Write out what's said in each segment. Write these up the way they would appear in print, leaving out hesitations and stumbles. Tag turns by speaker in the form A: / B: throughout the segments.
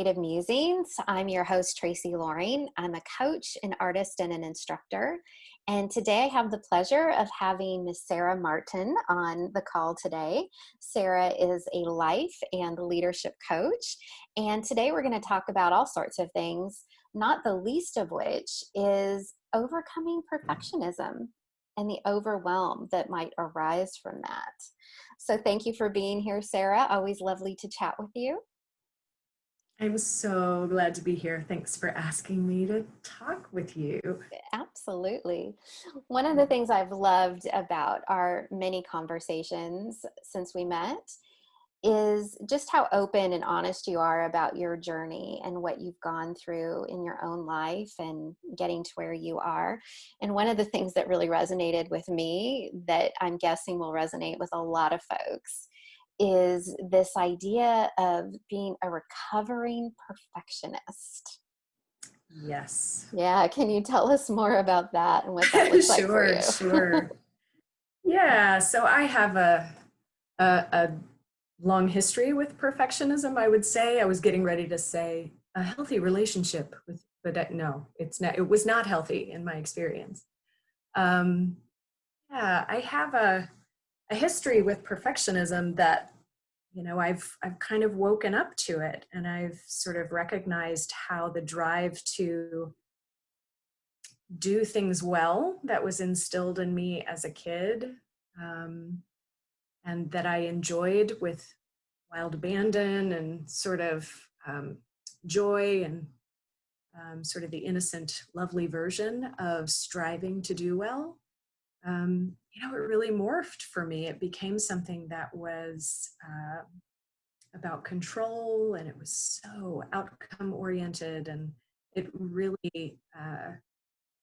A: Creative Musings. I'm your host, Tracy Loring. I'm a coach, an artist, and an instructor. And today I have the pleasure of having Miss Sarah Martin on the call today. Sarah is a life and leadership coach. And today we're going to talk about all sorts of things, not the least of which is overcoming perfectionism and the overwhelm that might arise from that. So thank you for being here, Sarah. Always lovely to chat with you.
B: I'm so glad to be here. Thanks for asking me to talk with you.
A: Absolutely. One of the things I've loved about our many conversations since we met is just how open and honest you are about your journey and what you've gone through in your own life and getting to where you are. And one of the things that really resonated with me that I'm guessing will resonate with a lot of folks is this idea of being a recovering perfectionist.
B: Yes.
A: Yeah, can you tell us more about that and what that looks like for you?
B: Sure. Yeah, so I have a long history with perfectionism, I would say. I was getting ready to say a healthy relationship with, but no, it's not. It was not healthy in my experience. Yeah, I have a history with perfectionism that I've kind of woken up to it, and I've sort of recognized how the drive to do things well that was instilled in me as a kid, and that I enjoyed with wild abandon and sort of joy and sort of the innocent, lovely version of striving to do well. It really morphed for me. It became something that was about control, and it was so outcome oriented, and it really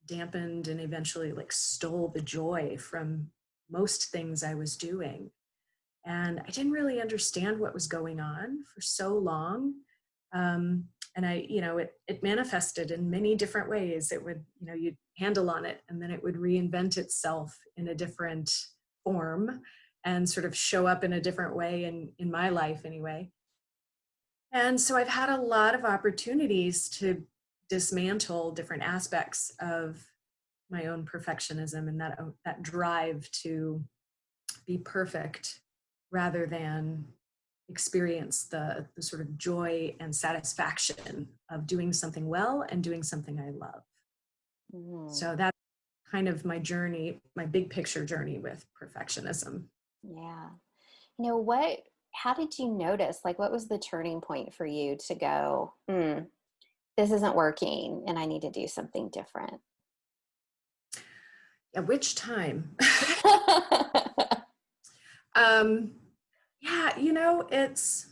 B: dampened and eventually stole the joy from most things I was doing. And I didn't really understand what was going on for so long. And it manifested in many different ways. It would, you'd handle on it, and then it would reinvent itself in a different form and sort of show up in a different way in my life anyway. And so I've had a lot of opportunities to dismantle different aspects of my own perfectionism and that drive to be perfect rather than experience the sort of joy and satisfaction of doing something well and doing something I love. So that's kind of my journey, my big picture journey with perfectionism.
A: Yeah. How did you notice, what was the turning point for you to go, this isn't working and I need to do something different?
B: At which time? Yeah, it's,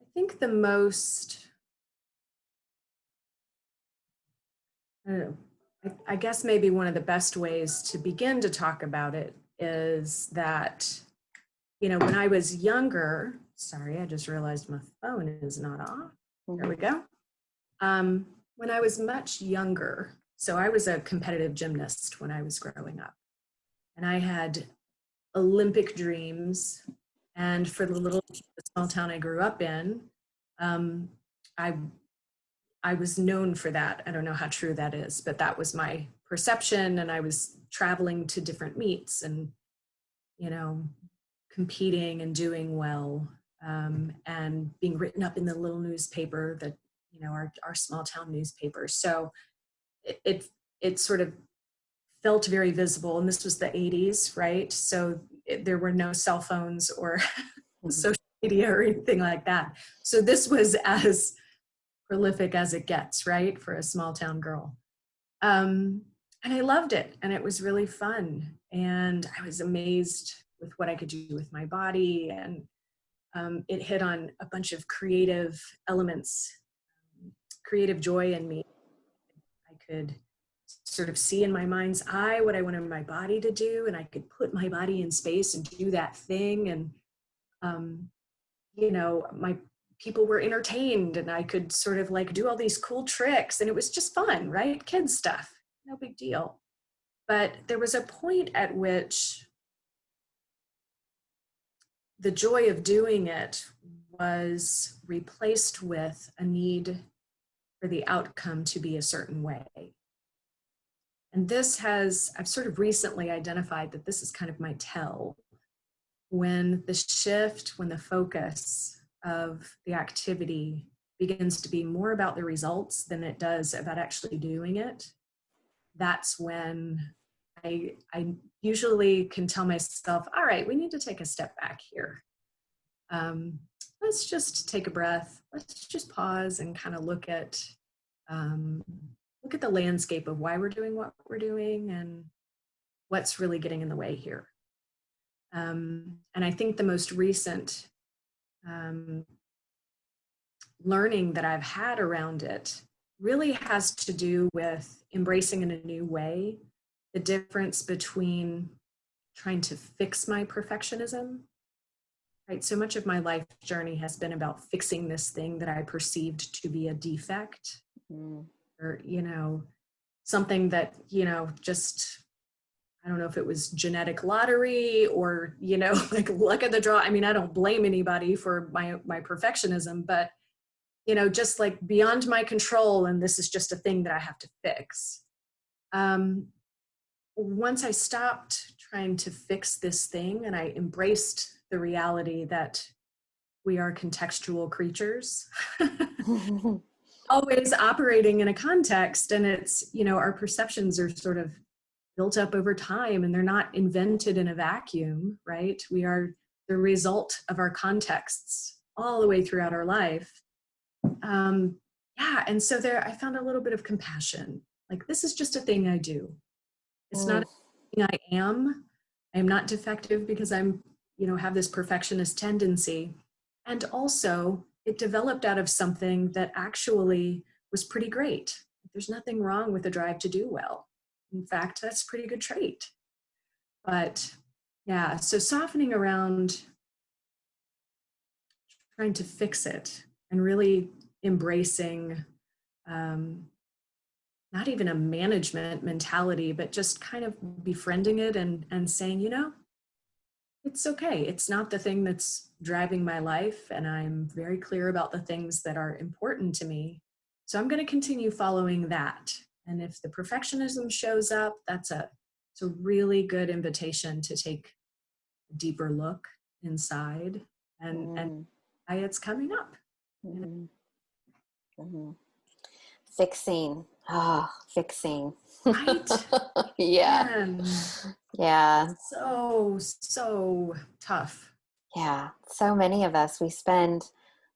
B: I think the most, I don't know, I guess maybe one of the best ways to begin to talk about it is that, when I was younger, sorry, I just realized my phone is not off. There we go. When I was much younger, so I was a competitive gymnast when I was growing up, and I had Olympic dreams. And for the small town I grew up in, I was known for that. I don't know how true that is, but that was my perception. And I was traveling to different meets and, competing and doing well, and being written up in the little newspaper that, our small town newspaper. So it sort of felt very visible. And this was the 80s, right? So there were no cell phones or social media or anything like that. So this was as prolific as it gets, right? For a small town girl. And I loved it. And it was really fun. And I was amazed with what I could do with my body. And it hit on a bunch of creative elements, creative joy in me. I could sort of see in my mind's eye what I wanted my body to do, and I could put my body in space and do that thing. And, my people were entertained, and I could sort of do all these cool tricks, and it was just fun, right? Kids stuff, no big deal. But there was a point at which the joy of doing it was replaced with a need for the outcome to be a certain way. And I've sort of recently identified that this is kind of my tell. When the focus of the activity begins to be more about the results than it does about actually doing it, that's when I usually can tell myself, all right, we need to take a step back here. Let's just take a breath. Let's just pause and kind of look at the landscape of why we're doing what we're doing and what's really getting in the way here. And I think the most recent learning that I've had around it really has to do with embracing in a new way the difference between trying to fix my perfectionism. Right, so much of my life journey has been about fixing this thing that I perceived to be a defect, or something that just, I don't know if it was genetic lottery or like luck of the draw. I mean, I don't blame anybody for my perfectionism, but just like beyond my control, and this is just a thing that I have to fix. Once I stopped trying to fix this thing and I embraced the reality that we are contextual creatures, always operating in a context, and it's, our perceptions are sort of built up over time and they're not invented in a vacuum, right? We are the result of our contexts all the way throughout our life. And so there I found a little bit of compassion. Like, this is just a thing I do. It's not a thing I am. I am not defective because I'm, have this perfectionist tendency. And also, it developed out of something that actually was pretty great. There's nothing wrong with the drive to do well. In fact, that's a pretty good trait. But yeah, so softening around trying to fix it and really embracing not even a management mentality, but just kind of befriending it and saying, it's okay. It's not the thing that's driving my life. And I'm very clear about the things that are important to me. So I'm going to continue following that. And if the perfectionism shows up, it's a really good invitation to take a deeper look inside and why it's coming up.
A: Fixing. Fixing.
B: Right?
A: Yeah.
B: Man,
A: Yeah.
B: so tough.
A: Yeah. So many of us, we spend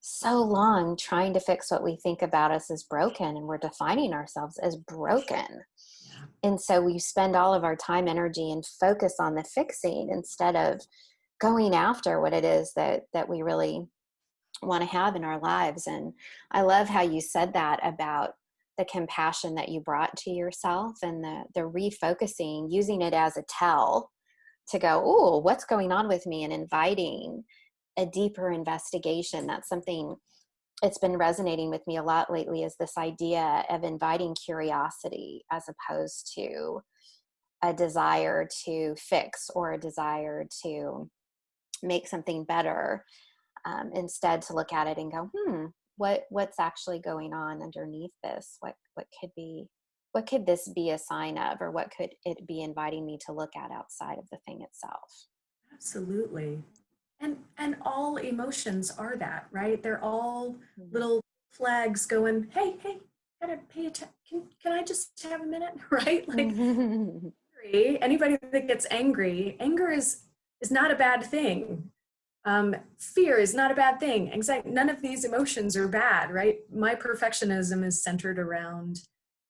A: so long trying to fix what we think about us as broken, and we're defining ourselves as broken.
B: Yeah.
A: And so we spend all of our time, energy, and focus on the fixing instead of going after what it is that we really want to have in our lives. And I love how you said that about the compassion that you brought to yourself and the refocusing, using it as a tell to go, oh, what's going on with me, and inviting a deeper investigation. That's something it's been resonating with me a lot lately, is this idea of inviting curiosity as opposed to a desire to fix or a desire to make something better. Instead, to look at it and go, what's actually going on underneath this? What could this be a sign of, or what could it be inviting me to look at outside of the thing itself?
B: Absolutely. And all emotions are that, right? They're all little flags going, hey, gotta pay attention. Can I just have a minute? Right? Like, anybody that gets angry, anger is not a bad thing. Fear is not a bad thing. Anxiety, none of these emotions are bad, right? My perfectionism is centered around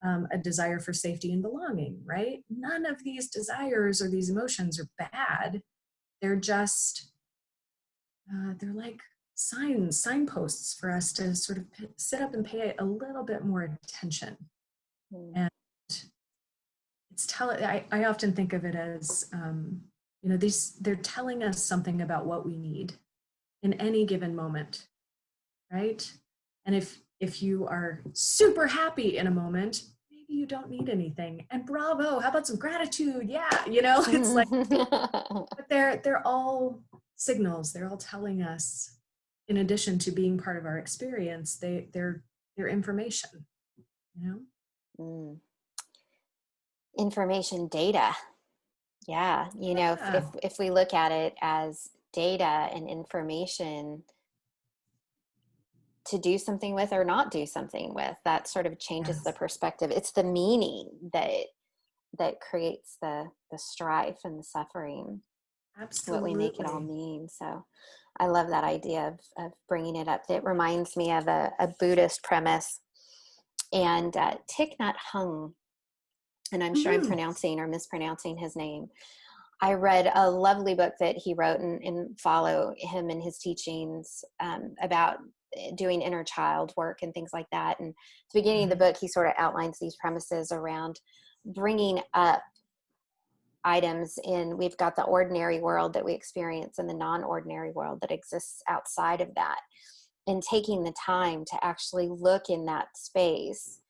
B: a desire for safety and belonging, right? None of these desires or these emotions are bad. They're just, they're like signposts for us to sort of sit up and pay a little bit more attention. And I often think of it as, they're telling us something about what we need in any given moment, right? And if you are super happy in a moment, maybe you don't need anything. And bravo, how about some gratitude? Yeah, it's like, but they're all signals. They're all telling us in addition to being part of our experience, they're information, you know?
A: Mm. Information data. Yeah.
B: Yeah,
A: If we look at it as data and information to do something with or not do something with, that sort of changes the
B: yes,
A: perspective. It's the meaning that creates the strife and the suffering, what we make it all
B: absolutely.
A: mean. So I love that idea of bringing it up. It reminds me of a Buddhist premise. And Thich Nhat Hanh, and I'm sure I'm
B: Mhm.
A: pronouncing or mispronouncing his name. I read a lovely book that he wrote and follow him in his teachings about doing inner child work and things like that. And at the beginning of the
B: Mhm.
A: book, he sort of outlines these premises around bringing up items in. We've got the ordinary world that we experience and the non-ordinary world that exists outside of that, and taking the time to actually look in that space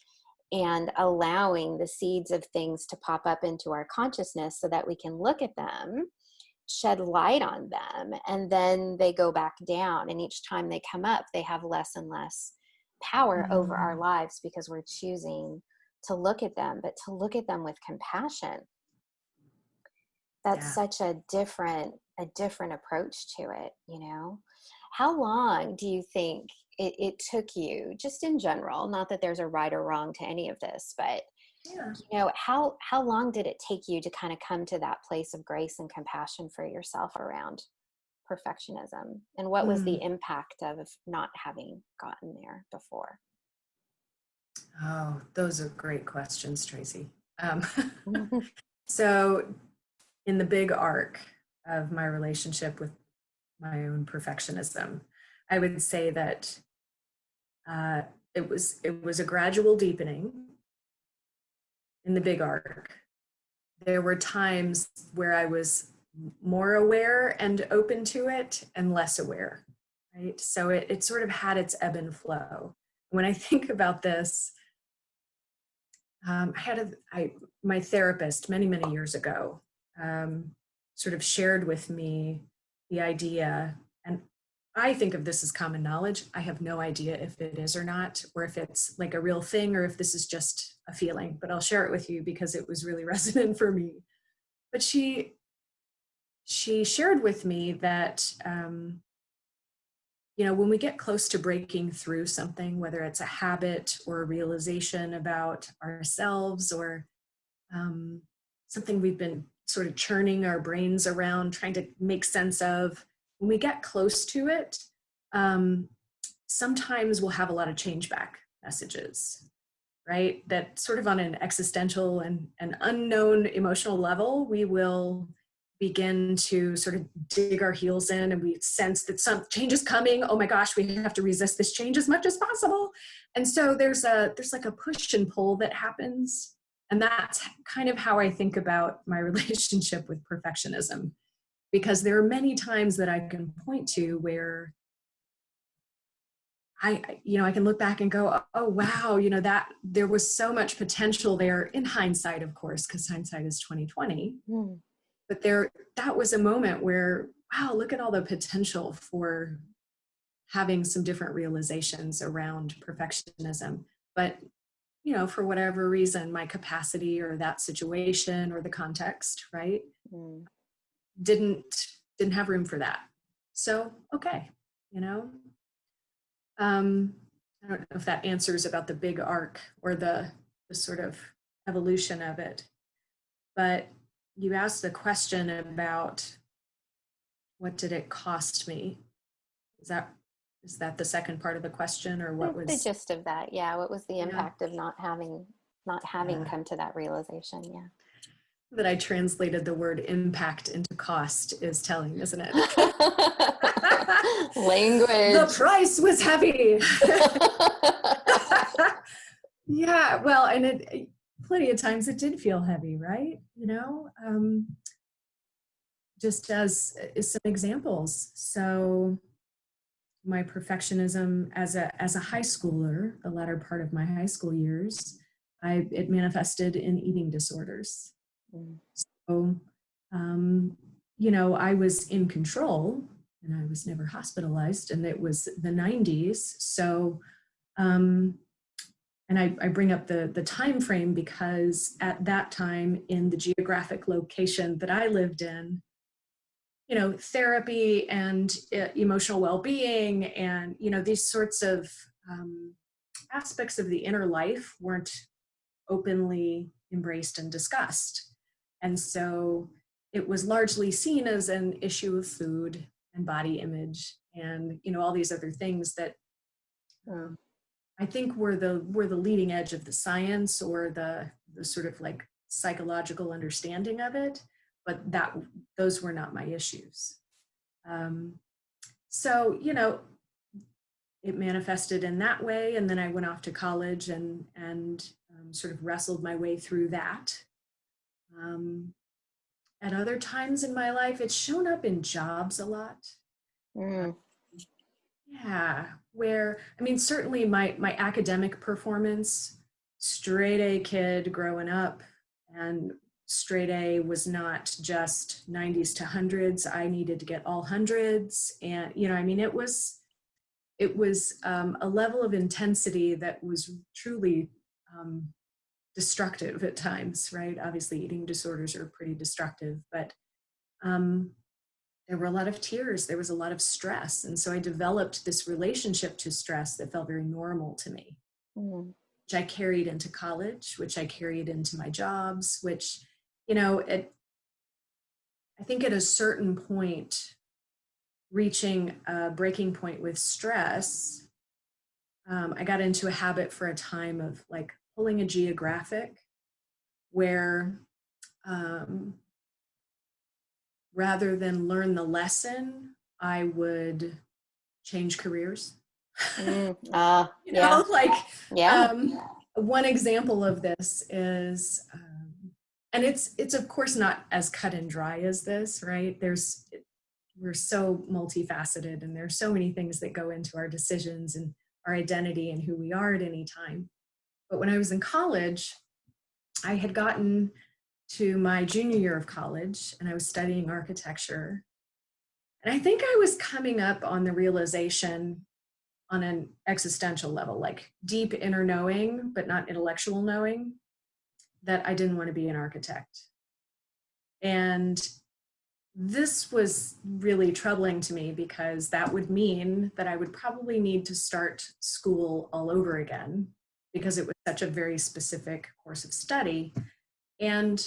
A: and allowing the seeds of things to pop up into our consciousness so that we can look at them, shed light on them, and then they go back down. And each time they come up, they have less and less power over our
B: Mm,
A: lives because we're choosing to look at them, but to look at them with compassion. That's
B: yeah.
A: such a different approach to it. How long do you think it took you, just in general, not that there's a right or wrong to any of this, but
B: Yeah.
A: how long did it take you to kind of come to that place of grace and compassion for yourself around perfectionism, and what was
B: Mm.
A: the impact of not having gotten there before?
B: Oh, those are great questions, Tracy. Um,
A: Mhm.
B: so, in the big arc of my relationship with my own perfectionism, I would say that uh, it was a gradual deepening in the big arc. There were times where I was more aware and open to it, and less aware, right? So it sort of had its ebb and flow. When I think about this, I had my therapist many years ago um, sort of shared with me the idea, and I think of this as common knowledge. I have no idea if it is or not, or if it's like a real thing, or if this is just a feeling. But I'll share it with you because it was really resonant for me. But she shared with me that when we get close to breaking through something, whether it's a habit or a realization about ourselves, or um, something we've been sort of churning our brains around, trying to make sense of, when we get close to it, um, sometimes we'll have a lot of change back messages, right? That sort of on an existential and an unknown emotional level, we will begin to sort of dig our heels in, and we sense that some change is coming. Oh my gosh, we have to resist this change as much as possible. And so there's like a push and pull that happens. And that's kind of how I think about my relationship with perfectionism, because there are many times that I can point to where I can look back and go, oh wow, that there was so much potential there, in hindsight, of course, because hindsight is 2020.
A: Mm,
B: But that was a moment where, wow, look at all the potential for having some different realizations around perfectionism. But for whatever reason, my capacity or that situation or the context, right,
A: mm.
B: didn't didn't have room for that. So okay, you know. Um, I don't know if that answers about the big arc or the sort of evolution of it. But you asked the question about what did it cost me? Is that is that the second part of the question, or what
A: The
B: was?
A: gist of that, yeah. What was the
B: Yeah,
A: impact of not having
B: yeah.
A: come to that realization? Yeah.
B: That I translated the word impact into cost is telling, isn't it? The
A: Language.
B: price was heavy. Yeah, well, and it plenty of times it did feel heavy, right? Just as some examples. So my perfectionism as a high schooler, the latter part of my high school years, it manifested in eating disorders.
A: Mm,
B: So, I was in control, and I was never hospitalized, and it was the 90s. So, um, and I bring up the time frame because at that time in the geographic location that I lived in, therapy and emotional well-being and, these sorts of aspects of the inner life weren't openly embraced and discussed. And so it was largely seen as an issue of food and body image and, all these other things that
A: Mm.
B: I think were the leading edge of the science or the sort of like psychological understanding of it, but those were not my issues. Um, so it manifested in that way, and then I went off to college and sort of wrestled my way through that. Um, at other times in my life, it's shown up in jobs a lot. Uh,
A: Mm.
B: yeah, where I mean, certainly my academic performance, straight A kid growing up, and straight A was not just 90s to hundreds. I needed to get all hundreds, and I mean, it was a level of intensity that was truly um, destructive at times, right? Obviously, eating disorders are pretty destructive, but um, there were a lot of tears. There was a lot of stress. And so I developed this relationship to stress that felt very normal to me,
A: Mm.
B: which I carried into college, which I carried into my jobs, which, I think at a certain point, reaching a breaking point with stress, I got into a habit for a time of like pulling a geographic where um, rather than learn the lesson, I would change careers.
A: Mm. Yeah.
B: Like
A: Yeah.
B: um, one example of this is, and it's of course not as cut and dry as this, right? We're so multifaceted, and there's so many things that go into our decisions and our identity and who we are at any time. But when I was in college, I had gotten to my junior year of college and I was studying architecture. And I think I was coming up on the realization on an existential level, like deep inner knowing, but not intellectual knowing, that I didn't want to be an architect. And this was really troubling to me because that would mean that I would probably need to start school all over again because it was such a very specific course of study. And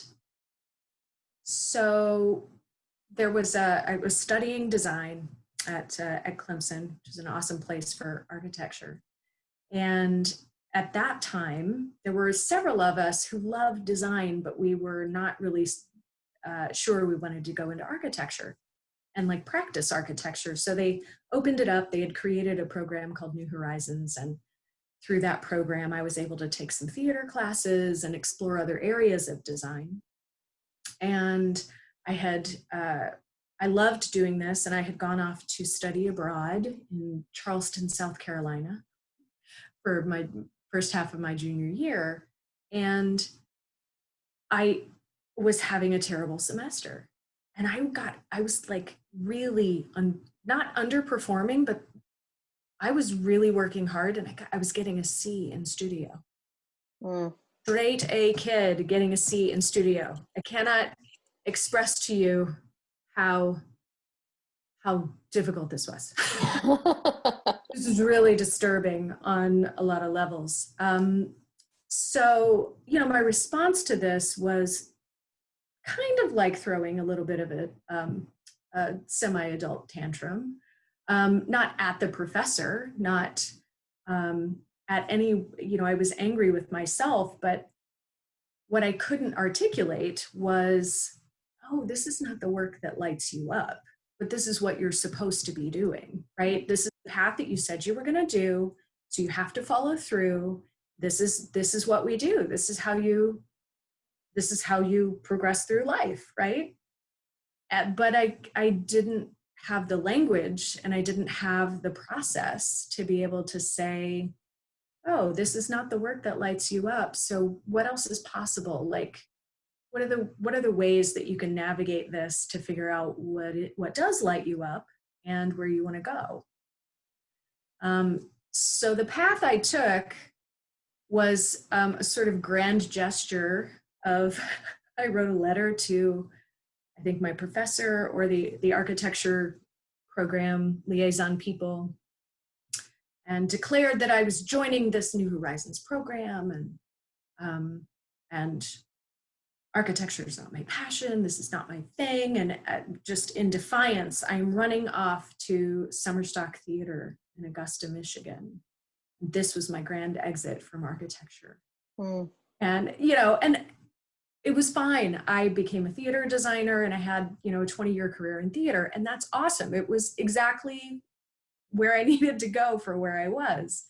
B: so I was studying design at Clemson, which is an awesome place for architecture. And at that time, there were several of us who loved design, but we were not really sure we wanted to go into architecture and like practice architecture. So they opened it up. They had created a program called New Horizons. And through that program, I was able to take some theater classes and explore other areas of design. And I had, I loved doing this, and I had gone off to study abroad in Charleston, South Carolina for my first half of my junior year. And I was having a terrible semester. And I was like really not underperforming, but I was really working hard, and I was getting a C in studio.
A: Mm.
B: Straight A kid getting a C in studio. I cannot express to you how difficult this was. This is really disturbing on a lot of levels. So, my response to this was kind of like throwing a little bit of a semi-adult tantrum, not at the professor, not at any, I was angry with myself, but what I couldn't articulate was, oh, this is not the work that lights you up, but this is what you're supposed to be doing, right? This is the path that you said you were going to do. So you have to follow through. This is what we do. This is how you progress through life, right? But I didn't have the language, and I didn't have the process to be able to say, oh, this is not the work that lights you up. So what else is possible? Like, what are the ways that you can navigate this to figure out what does light you up? and where you want to go. So the path I took was a sort of grand gesture of, I wrote a letter to, I think, my professor or the architecture program liaison people, and declared that I was joining this New Horizons program, and architecture is not my passion. This is not my thing. And just in defiance, I'm running off to Summer Stock Theater in Augusta, Michigan. This was my grand exit from architecture.
A: Mm.
B: And, and it was fine. I became a theater designer and I had, a 20-year career in theater. And that's awesome. It was exactly where I needed to go for where I was.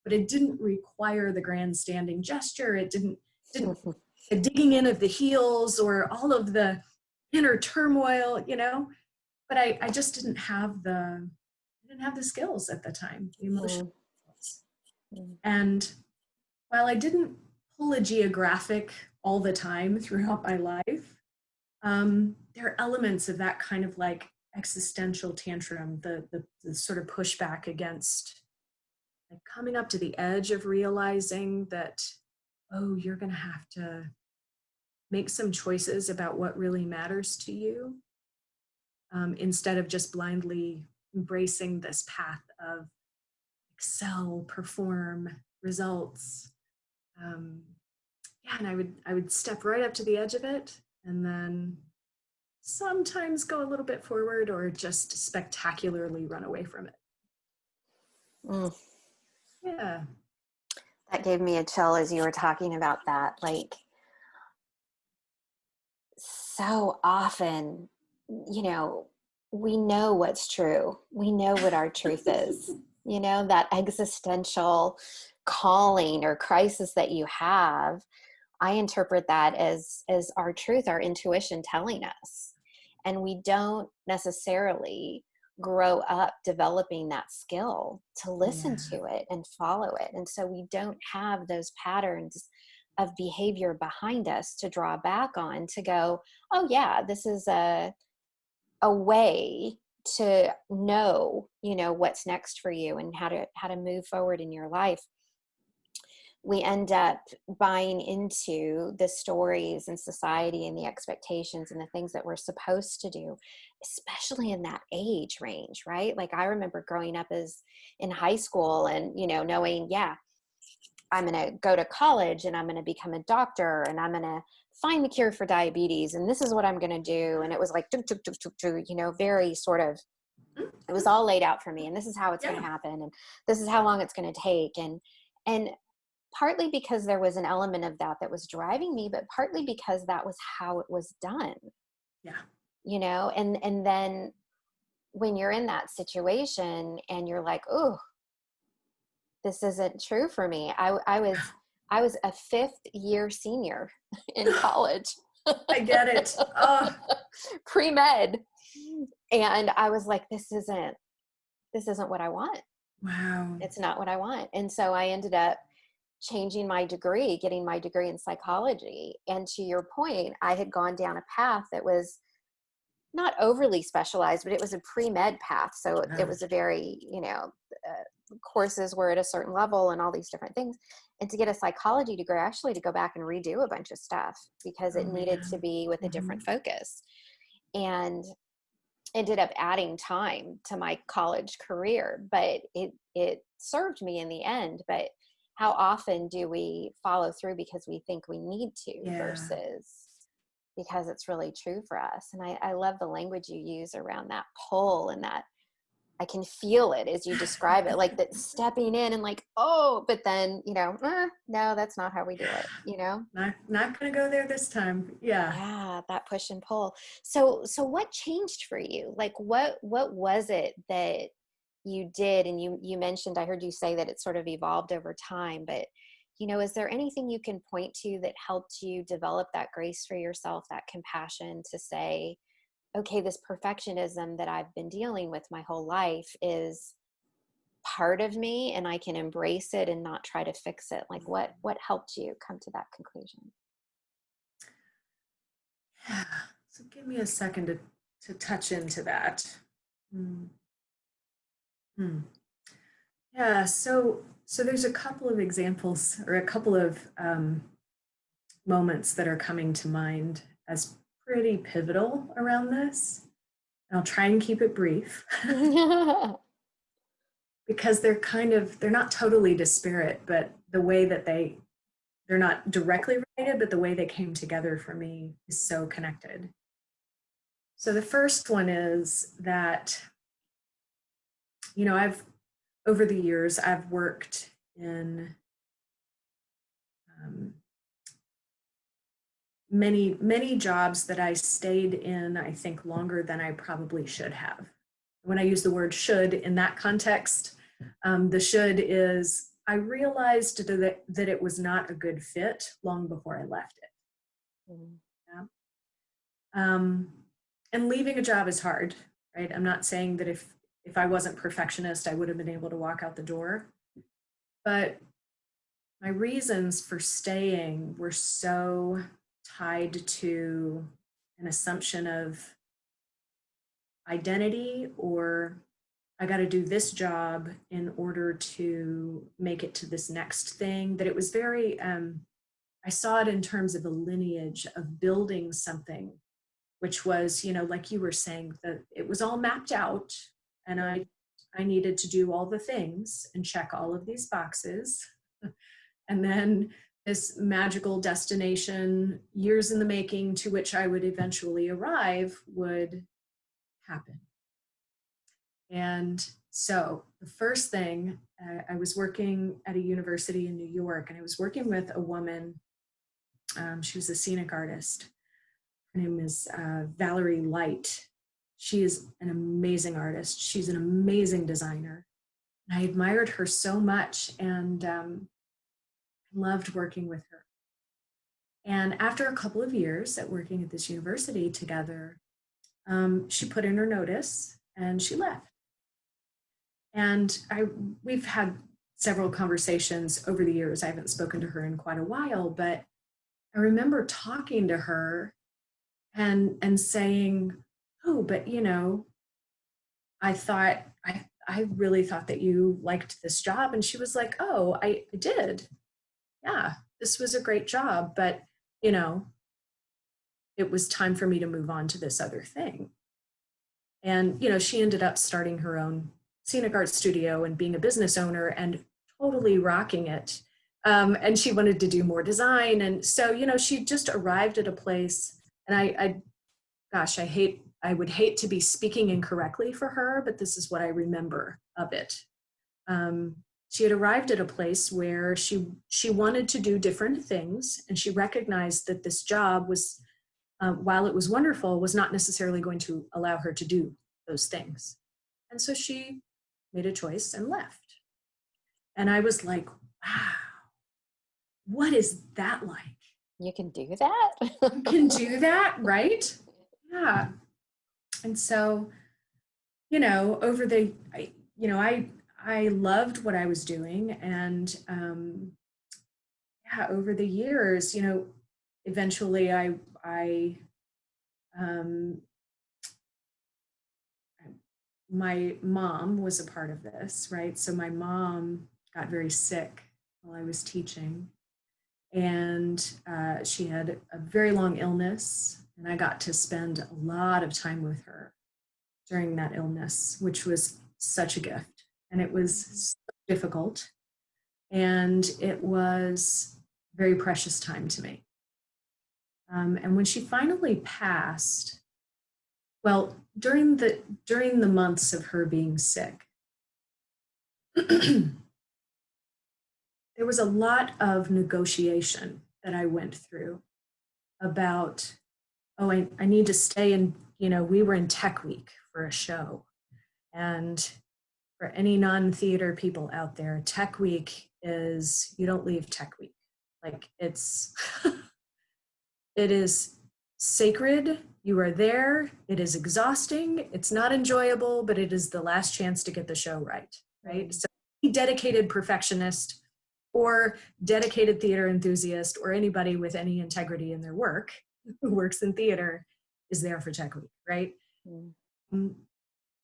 B: But it didn't require the grandstanding gesture. It didn't the digging in of the heels or all of the inner turmoil, but I just didn't have the skills at the time, the emotional skills.
A: Mm.
B: And while I didn't pull a geographic all the time throughout my life, there are elements of that kind of like existential tantrum, the sort of pushback against like coming up to the edge of realizing that, oh, you're going to have to make some choices about what really matters to you, instead of just blindly embracing this path of excel, perform, results. Yeah, and I would step right up to the edge of it, and then sometimes go a little bit forward, or just spectacularly run away from it.
A: Mm.
B: Yeah,
A: That gave me a chill as you were talking about that. Like, so often, we know what's true. We know what our truth is. That existential calling or crisis that you have, I interpret that as our truth, our intuition telling us. And we don't necessarily grow up developing that skill to listen
B: yeah,
A: to it and follow it. And so we don't have those patterns of behavior behind us to draw back on to go, oh yeah, this is a way to know, what's next for you and how to move forward in your life. We end up buying into the stories and society and the expectations and the things that we're supposed to do, especially in that age range, right? Like I remember growing up as in high school and, knowing, yeah, I'm going to go to college and I'm going to become a doctor and I'm going to find the cure for diabetes. And this is what I'm going to do. And it was like, very sort of, it was all laid out for me. And this is how it's going
B: yeah,
A: to happen. And this is how long it's going to take. And partly because there was an element of that was driving me, but partly because that was how it was done,
B: yeah.
A: and then when you're in that situation and you're like, oh, this isn't true for me. I was a fifth year senior in college,
B: I get it. Oh,
A: pre-med. And I was like, this isn't what I want.
B: wow.
A: It's not what I want. And so I ended up changing my degree, getting my degree in psychology. And to your point, I had gone down a path that was not overly specialized, but it was a pre-med path. So it
B: Oh,
A: was a very, courses were at a certain level and all these different things. And to get a psychology degree, actually to go back and redo a bunch of stuff because
B: oh
A: it needed to
B: man.
A: be with a
B: Mm-hmm.
A: different focus. And ended up adding time to my college career, but it served me in the end. But how often do we follow through because we think we need to
B: Yeah.
A: versus because it's really true for us? And I love the language you use around that pull, and that I can feel it as you describe it, like that stepping in and like, oh, but then, no, that's not how we do it.
B: Not gonna go there this time. Yeah.
A: Yeah, that push and pull. So what changed for you? Like what was it that you did? And you mentioned, I heard you say that it sort of evolved over time, but is there anything you can point to that helped you develop that grace for yourself, that compassion to say, okay, this perfectionism that I've been dealing with my whole life is part of me and I can embrace it and not try to fix it. Like what helped you come to that conclusion?
B: Yeah. So give me a second to touch into that. Hmm. Hmm. Yeah, so there's a couple of examples or a couple of moments that are coming to mind as pretty pivotal around this. And I'll try and keep it brief because they're not totally disparate, but the way that they're not directly related, but the way they came together for me is so connected. So the first one is that, I've over the years, I've worked in um, many jobs that I stayed in, I think, longer than I probably should have. When I use the word should in that context, the should is I realized that it was not a good fit long before I left it.
A: Mm.
B: Yeah? Um, and leaving a job is hard, right? I'm not saying that if I wasn't perfectionist, I would have been able to walk out the door. But my reasons for staying were so tied to an assumption of identity, or I got to do this job in order to make it to this next thing, that it was very, I saw it in terms of a lineage of building something, which was, like you were saying, that it was all mapped out, and I needed to do all the things and check all of these boxes. And then this magical destination, years in the making, to which I would eventually arrive, would happen. And so the first thing, I was working at a university in New York, and I was working with a woman. She was a scenic artist. Her name is Valerie Light. She is an amazing artist. She's an amazing designer. And I admired her so much, and loved working with her. And after a couple of years at working at this university together, she put in her notice and she left. And we've had several conversations over the years. I haven't spoken to her in quite a while, but I remember talking to her and saying, "Oh, but I thought I really thought that you liked this job." And she was like, "Oh, I did. Yeah, this was a great job, but you know, it was time for me to move on to this other thing." And she ended up starting her own scenic art studio and being a business owner and totally rocking it. And she wanted to do more design, and so she just arrived at a place. And gosh, I would hate to be speaking incorrectly for her, but this is what I remember of it. She had arrived at a place where she wanted to do different things, and she recognized that this job was, while it was wonderful, was not necessarily going to allow her to do those things. And so she made a choice and left. And I was like, wow, what is that like?
A: You can do that?
B: You can do that, right? Yeah. And so, over I loved what I was doing. And yeah, over the years, eventually I um, my mom was a part of this, right? So my mom got very sick while I was teaching, and she had a very long illness, and I got to spend a lot of time with her during that illness, which was such a gift. And it was so difficult, and it was a very precious time to me. And when she finally passed, well, during the months of her being sick, there was a lot of negotiation that I went through about, oh, I need to stay in, we were in Tech Week for a show. And for any non-theater people out there, Tech Week is, you don't leave Tech Week. Like it is sacred. You are there. It is exhausting. It's not enjoyable, but it is the last chance to get the show right. Right. So dedicated perfectionist or dedicated theater enthusiast or anybody with any integrity in their work who works in theater is there for Tech Week, right?
A: Mm.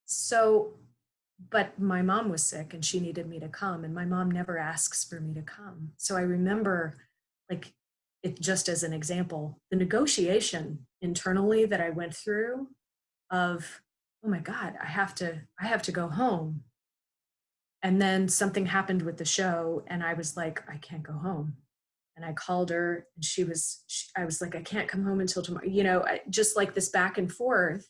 B: So but my mom was sick and she needed me to come, and my mom never asks for me to come. So I remember, like, it just as an example, the negotiation internally that I went through of, oh my God, I have to go home. And then something happened with the show and I was like, I can't go home. And I called her and I was like, I can't come home until tomorrow, just like this back and forth.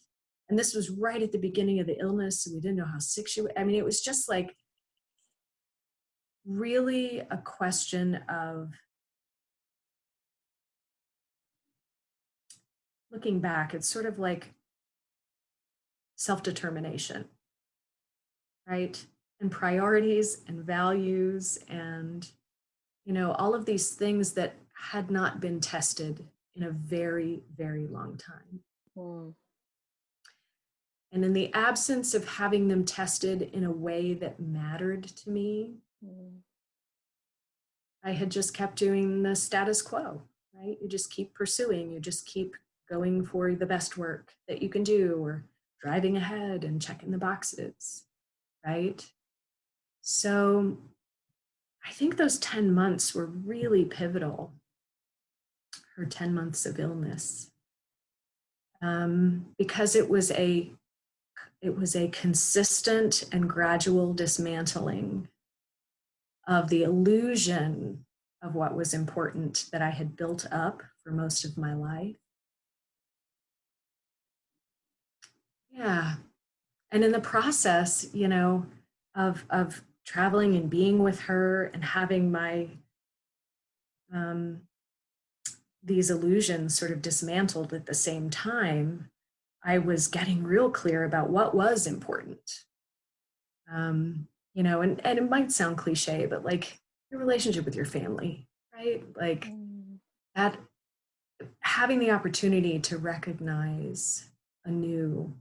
B: And this was right at the beginning of the illness. So we didn't know how sick she was. I mean, it was just like really a question of, looking back, it's sort of like self-determination, right? And priorities and values and, all of these things that had not been tested in a very, very long time.
A: Mm,
B: And in the absence of having them tested in a way that mattered to me,
A: mm,
B: I had just kept doing the status quo, right? You just keep pursuing, you just keep going for the best work that you can do, or driving ahead and checking the boxes, right? So I think those 10 months were really pivotal, her 10 months of illness, because it was a consistent and gradual dismantling of the illusion of what was important that I had built up for most of my life. Yeah. And in the process, of traveling and being with her and having my um, these illusions sort of dismantled at the same time, I was getting real clear about what was important. And it might sound cliche, but like your relationship with your family, right? Like
A: mm,
B: that, having the opportunity to recognize anew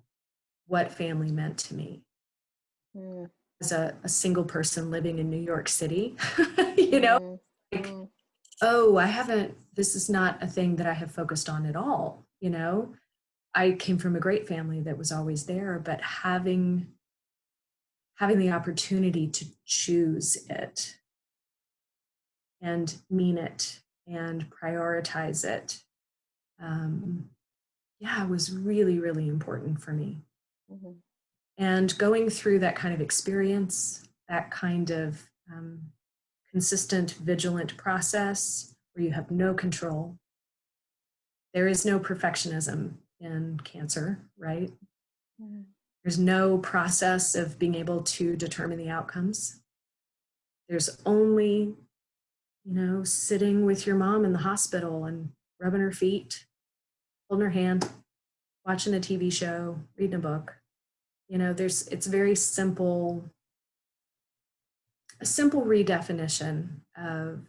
B: what family meant to me
A: mm,
B: as a single person living in New York City, you know,
A: mm,
B: like,
A: mm,
B: oh, this is not a thing that I have focused on at all. I came from a great family that was always there, but having the opportunity to choose it and mean it and prioritize it, um, yeah, was really, really important for me.
A: mhm,
B: And going through that kind of experience, that kind of consistent, vigilant process where you have no control. There is no perfectionism in cancer, right?
A: mm,
B: There's no process of being able to determine the outcomes. There's only, sitting with your mom in the hospital and rubbing her feet, holding her hand, watching a TV show, reading a book. It's very simple, a simple redefinition of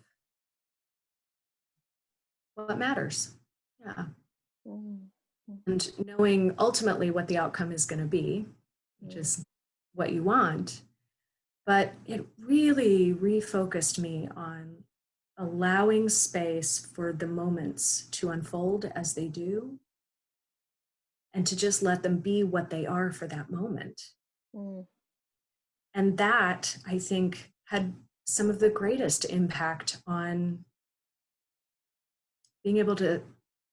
B: what matters. Yeah.
A: mm, mm,
B: And knowing ultimately what the outcome is going to be, which
A: mm,
B: is what you want. But it really refocused me on allowing space for the moments to unfold as they do, and to just let them be what they are for that moment.
A: mm,
B: And that, I think, had some of the greatest impact on being able to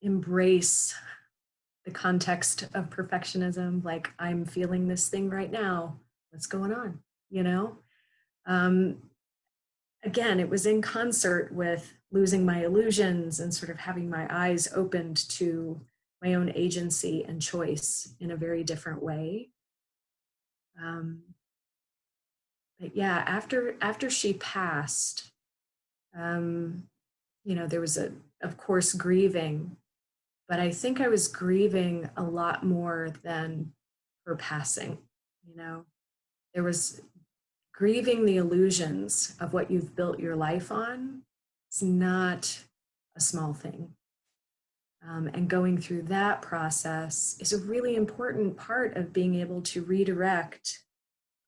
B: embrace the context of perfectionism. Like, I'm feeling this thing right now. What's going on? You know? Um, Again, it was in concert with losing my illusions and sort of having my eyes opened to my own agency and choice in a very different way. Um, but yeah, after she passed, um, there was of course, grieving, but I think I was grieving a lot more than her passing. You know, there was grieving the illusions of what you've built your life on. It's not a small thing. And going through that process is a really important part of being able to redirect,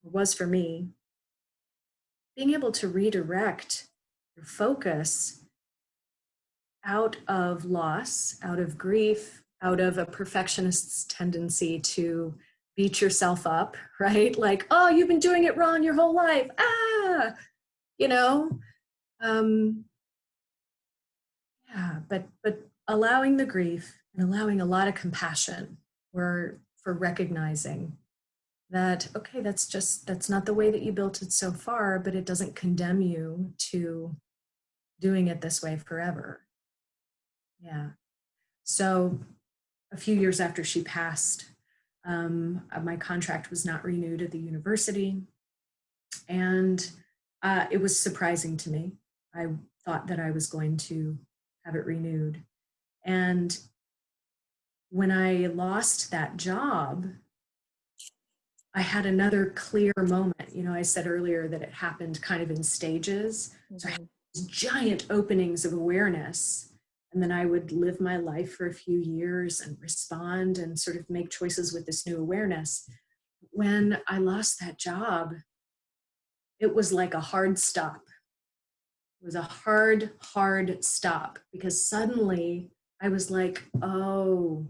B: or was for me, being able to redirect your focus out of loss, out of grief, out of a perfectionist's tendency to beat yourself up, right? Like, oh, you've been doing it wrong your whole life. Ah, you know, um, yeah, but allowing the grief and allowing a lot of compassion for recognizing that, okay, that's not the way that you built it so far, but it doesn't condemn you to doing it this way forever. Yeah. So a few years after she passed, my contract was not renewed at the university. And it was surprising to me. I thought that I was going to have it renewed. And when I lost that job, I had another clear moment. You know, I said earlier that it happened kind of in stages. So I had
A: Mm-hmm.
B: these giant openings of awareness. And then I would live my life for a few years and respond and sort of make choices with this new awareness. When I lost that job, it was like a hard stop. It was a hard stop because suddenly I was like, oh,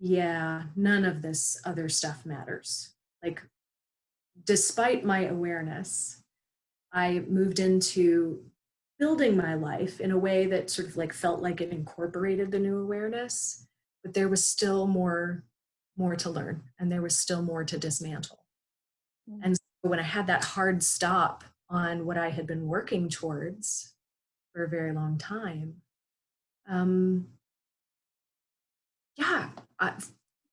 B: yeah, none of this other stuff matters. Like, despite my awareness, I moved into building my life in a way that sort of like felt like it incorporated the new awareness, but there was still more to learn and there was still more to dismantle. And so when I had that hard stop on what I had been working towards for a very long time, um, yeah,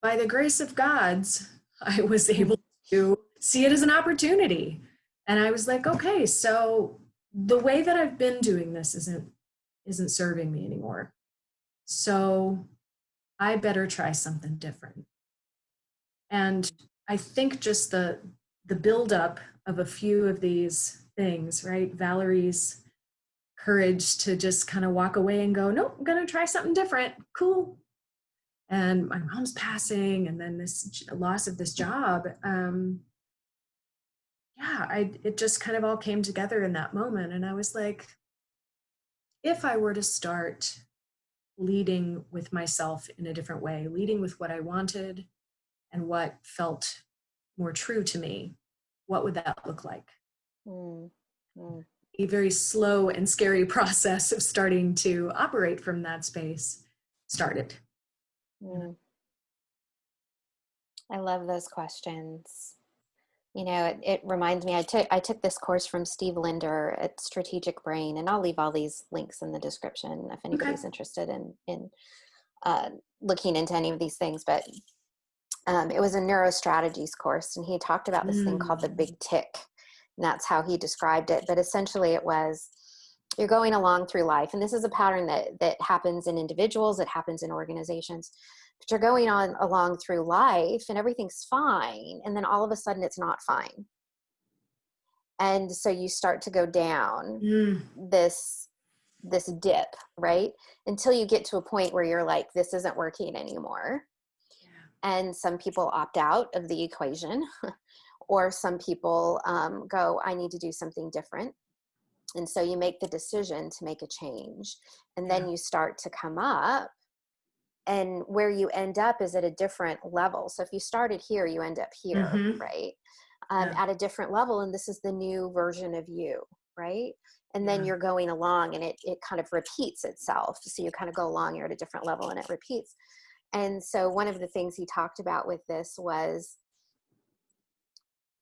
B: by the grace of God's, I was able to see it as an opportunity. And I was like, okay, so the way that I've been doing this isn't serving me anymore. So I better try something different. And I think just the buildup of a few of these things, right? Valerie's courage to just kind of walk away and go, nope, I'm gonna try something different. Cool. And my mom's passing, and then this loss of this job. Yeah, it just kind of all came together in that moment, and I was like, if I were to start leading with myself in a different way, leading with what I wanted and what felt more true to me, what would that look like?
A: Mm-hmm.
B: A very slow and scary process of starting to operate from that space started. You know?
A: I love those questions. You know, it reminds me, I took this course from Steve Linder at Strategic Brain, and I'll leave all these links in the description if
B: Okay.
A: anybody's interested in uh, looking into any of these things. But it was a neurostrategies course, and he talked about this thing called the
B: Mm.
A: big tick, and that's how he described it. But essentially, it was you're going along through life, and this is a pattern that happens in individuals, it happens in organizations. But you're going on along through life, and everything's fine, and then all of a sudden, it's not fine, and so you start to go down
B: Mm.
A: this dip, right, until you get to a point where you're like, this isn't working anymore.
B: Yeah.
A: And some people opt out of the equation, or some people go, I need to do something different. And so you make the decision to make a change, and
B: Yeah.
A: then you start to come up, and where you end up is at a different level. So if you started here, you end up here,
B: Mm-hmm.
A: right?
B: Yeah.
A: At a different level, and this is the new version of you, right? And then
B: Yeah.
A: you're going along, and it kind of repeats itself. So you kind of go along, you're at a different level, and it repeats. And so one of the things he talked about with this was,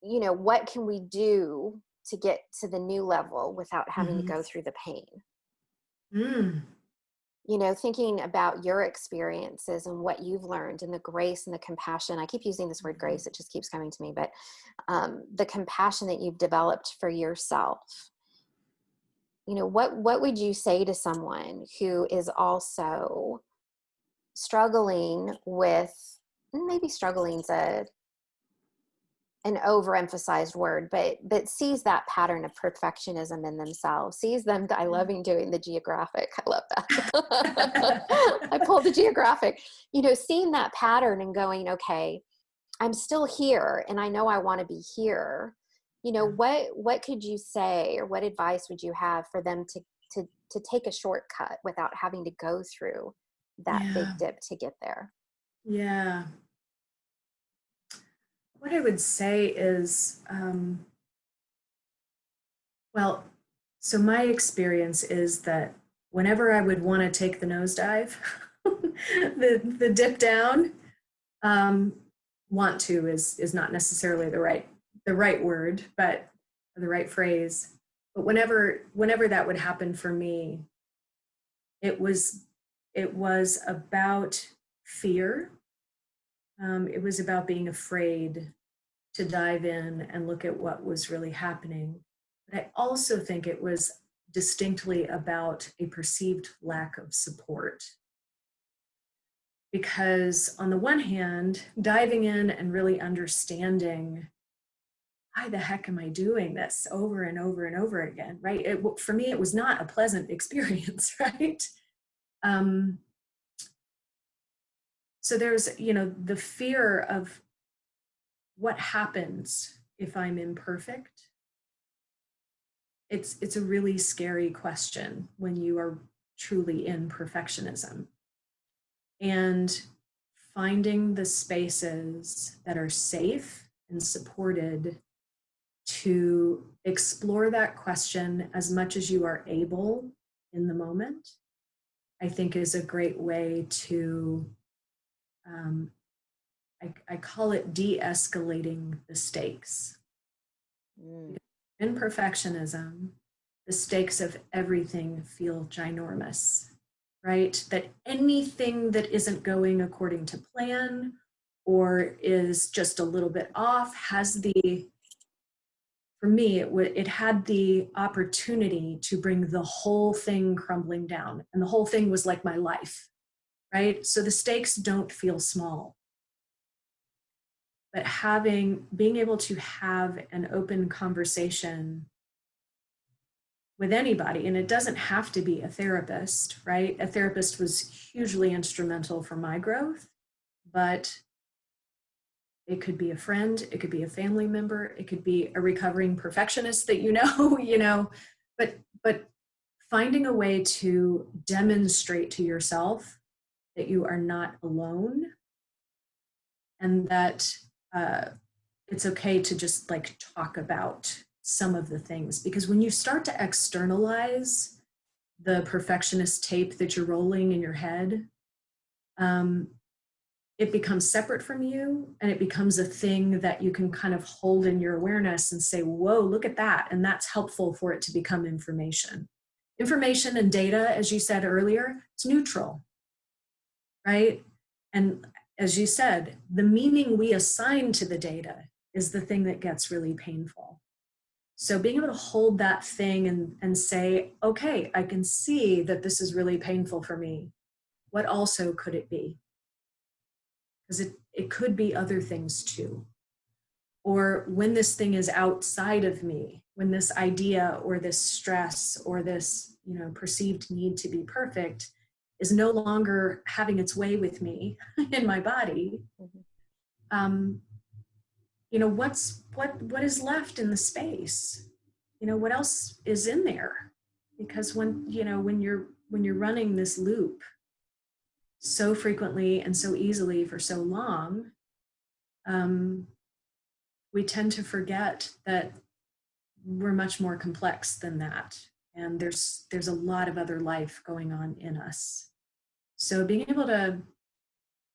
A: what can we do to get to the new level without having to
B: Mm-hmm.
A: go through the pain?
B: Mm.
A: Thinking about your experiences and what you've learned, and the grace and the compassion. I keep using this word
B: Mm-hmm.
A: grace, it just keeps coming to me, but the compassion that you've developed for yourself. What would you say to someone who is also struggling with, maybe struggling's an overemphasized word, but sees that pattern of perfectionism in themselves, sees them, I loving doing the geographic, I love that. I pulled the geographic, seeing that pattern and going, okay, I'm still here, and I know I want to be here.
B: Yeah.
A: What could you say, or what advice would you have for them to take a shortcut without having to go through that big
B: Yeah.
A: dip to get there?
B: Yeah. what I would say is, well, so my experience is that whenever I would want to take the nosedive, the dip down, um, want to is not necessarily the right word, but the right phrase. But whenever that would happen for me, it was it was about fear. It was about being afraid to dive in and look at what was really happening. But I also think it was distinctly about a perceived lack of support. Because on the one hand, diving in and really understanding why the heck am I doing this over and over and over again, right? For me, it was not a pleasant experience, right? Um, so there's, the fear of what happens if I'm imperfect. It's a really scary question when you are truly in perfectionism. And finding the spaces that are safe and supported to explore that question as much as you are able in the moment, I think is a great way to, I call it de-escalating the stakes.
A: Mm.
B: In perfectionism, the stakes of everything feel ginormous, right? That anything that isn't going according to plan or is just a little bit off has for me, it had the opportunity to bring the whole thing crumbling down. And the whole thing was like my life, right? So the stakes don't feel small. But being able to have an open conversation with anybody, and it doesn't have to be a therapist, right? A therapist was hugely instrumental for my growth, but it could be a friend, it could be a family member, it could be a recovering perfectionist that but finding a way to demonstrate to yourself that you are not alone and that it's okay to just like talk about some of the things, because when you start to externalize the perfectionist tape that you're rolling in your head, um, it becomes separate from you and it becomes a thing that you can kind of hold in your awareness and say, whoa, look at that. And that's helpful for it to become information. Information and data, as you said earlier, it's neutral, right? And as you said, the meaning we assign to the data is the thing that gets really painful. So being able to hold that thing and say, okay, I can see that this is really painful for me. What also could it be? Because it could be other things too. Or when this thing is outside of me, when this idea or this stress or this, perceived need to be perfect is no longer having its way with me in my body,
A: Mhm.
B: um, what is left in the space? What else is in there? Because when you're running this loop so frequently and so easily for so long, um, we tend to forget that we're much more complex than that, and there's a lot of other life going on in us. So being able to,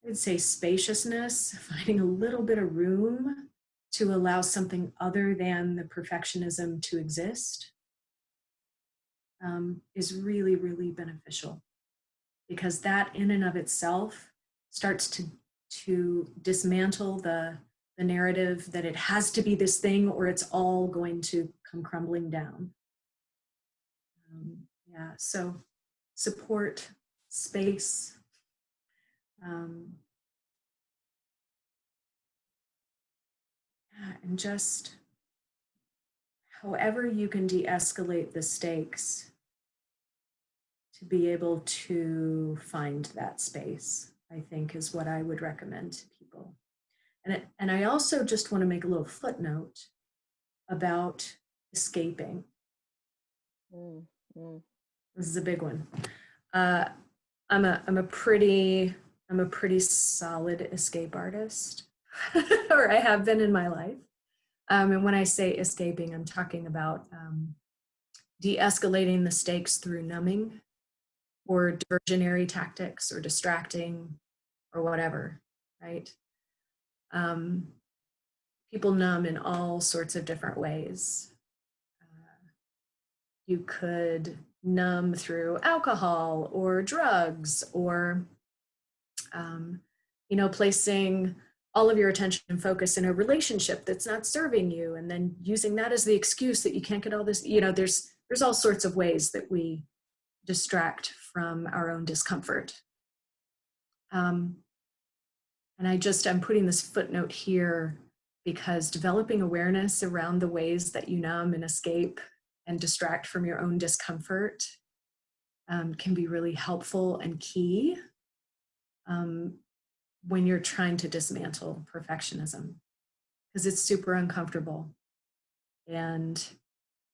B: I'd say, spaciousness, finding a little bit of room to allow something other than the perfectionism to exist, is really, really beneficial, because that in and of itself starts to dismantle the narrative that it has to be this thing or it's all going to come crumbling down. Yeah, so support, space, um, yeah, and just however you can de-escalate the stakes to be able to find that space, I think is what I would recommend to people. And I also just want to make a little footnote about escaping.
A: Mm. Mm.
B: This is a big one. Uh, I'm a pretty solid escape artist. or I have been in my life. And when I say escaping, I'm talking about de-escalating the stakes through numbing or diversionary tactics or distracting or whatever, right? Um, People numb in all sorts of different ways. You could numb through alcohol or drugs or, um, placing all of your attention and focus in a relationship that's not serving you, and then using that as the excuse that you can't get all this. There's all sorts of ways that we distract from our own discomfort. Um, and I'm putting this footnote here because developing awareness around the ways that you numb and escape and distract from your own discomfort can be really helpful and key um, when you're trying to dismantle perfectionism, because it's super uncomfortable and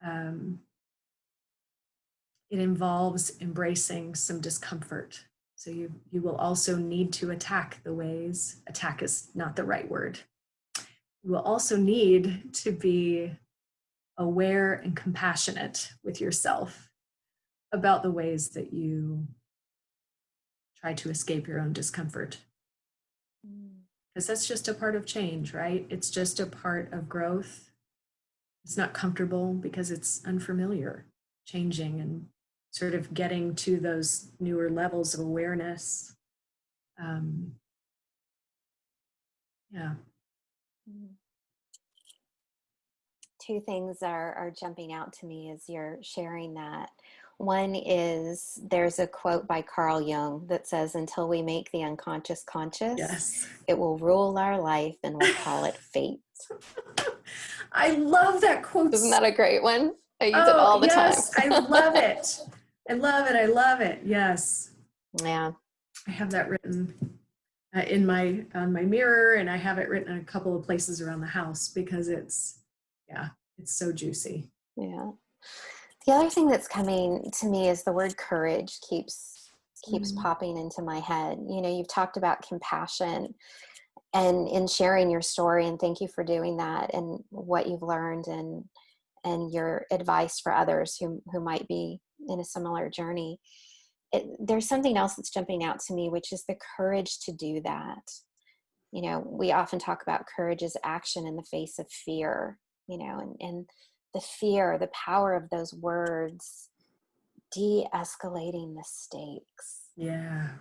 B: um, it involves embracing some discomfort. So you will also need to attack the ways. Attack is not the right word. You will also need to be aware and compassionate with yourself about the ways that you try to escape your own discomfort. Because that's just a part of change, right? It's just a part of growth. It's not comfortable because it's unfamiliar, changing and sort of getting to those newer levels of awareness. Um, yeah.
A: Two things are jumping out to me as you're sharing that. One is there's a quote by Carl Jung that says, "Until we make the unconscious conscious,
B: Yes.
A: it will rule our life and we'll call it fate."
B: I love that quote.
A: Isn't that a great one? I use it
B: Oh,
A: all the time.
B: yes. I love it. I love it. I love it. Yes.
A: Yeah.
B: I have that written on my mirror, and I have it written in a couple of places around the house because it's so juicy.
A: Yeah. The other thing that's coming to me is the word courage keeps popping into my head. You've talked about compassion and in sharing your story, and thank you for doing that and what you've learned and your advice for others who might be in a similar journey. There's something else that's jumping out to me, which is the courage to do that. We often talk about courage as action in the face of fear, and the fear, the power of those words, de-escalating the stakes.
B: Yeah.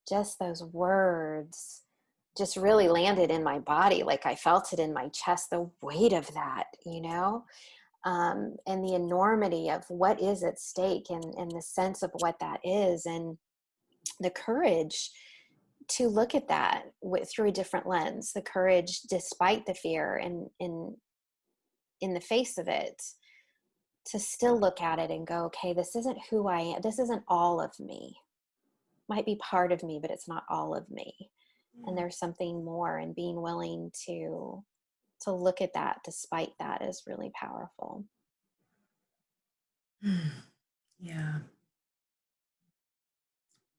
A: Just those words just really landed in my body. Like I felt it in my chest, the weight of that, and the enormity of what is at stake and the sense of what that is, and the courage to look at that through a different lens, the courage despite the fear and in the face of it, to still look at it and go, okay, this isn't who I am. This isn't all of me. Might be part of me, but it's not all of me. And there's something more, and being willing to look at that despite that is really powerful.
B: Yeah.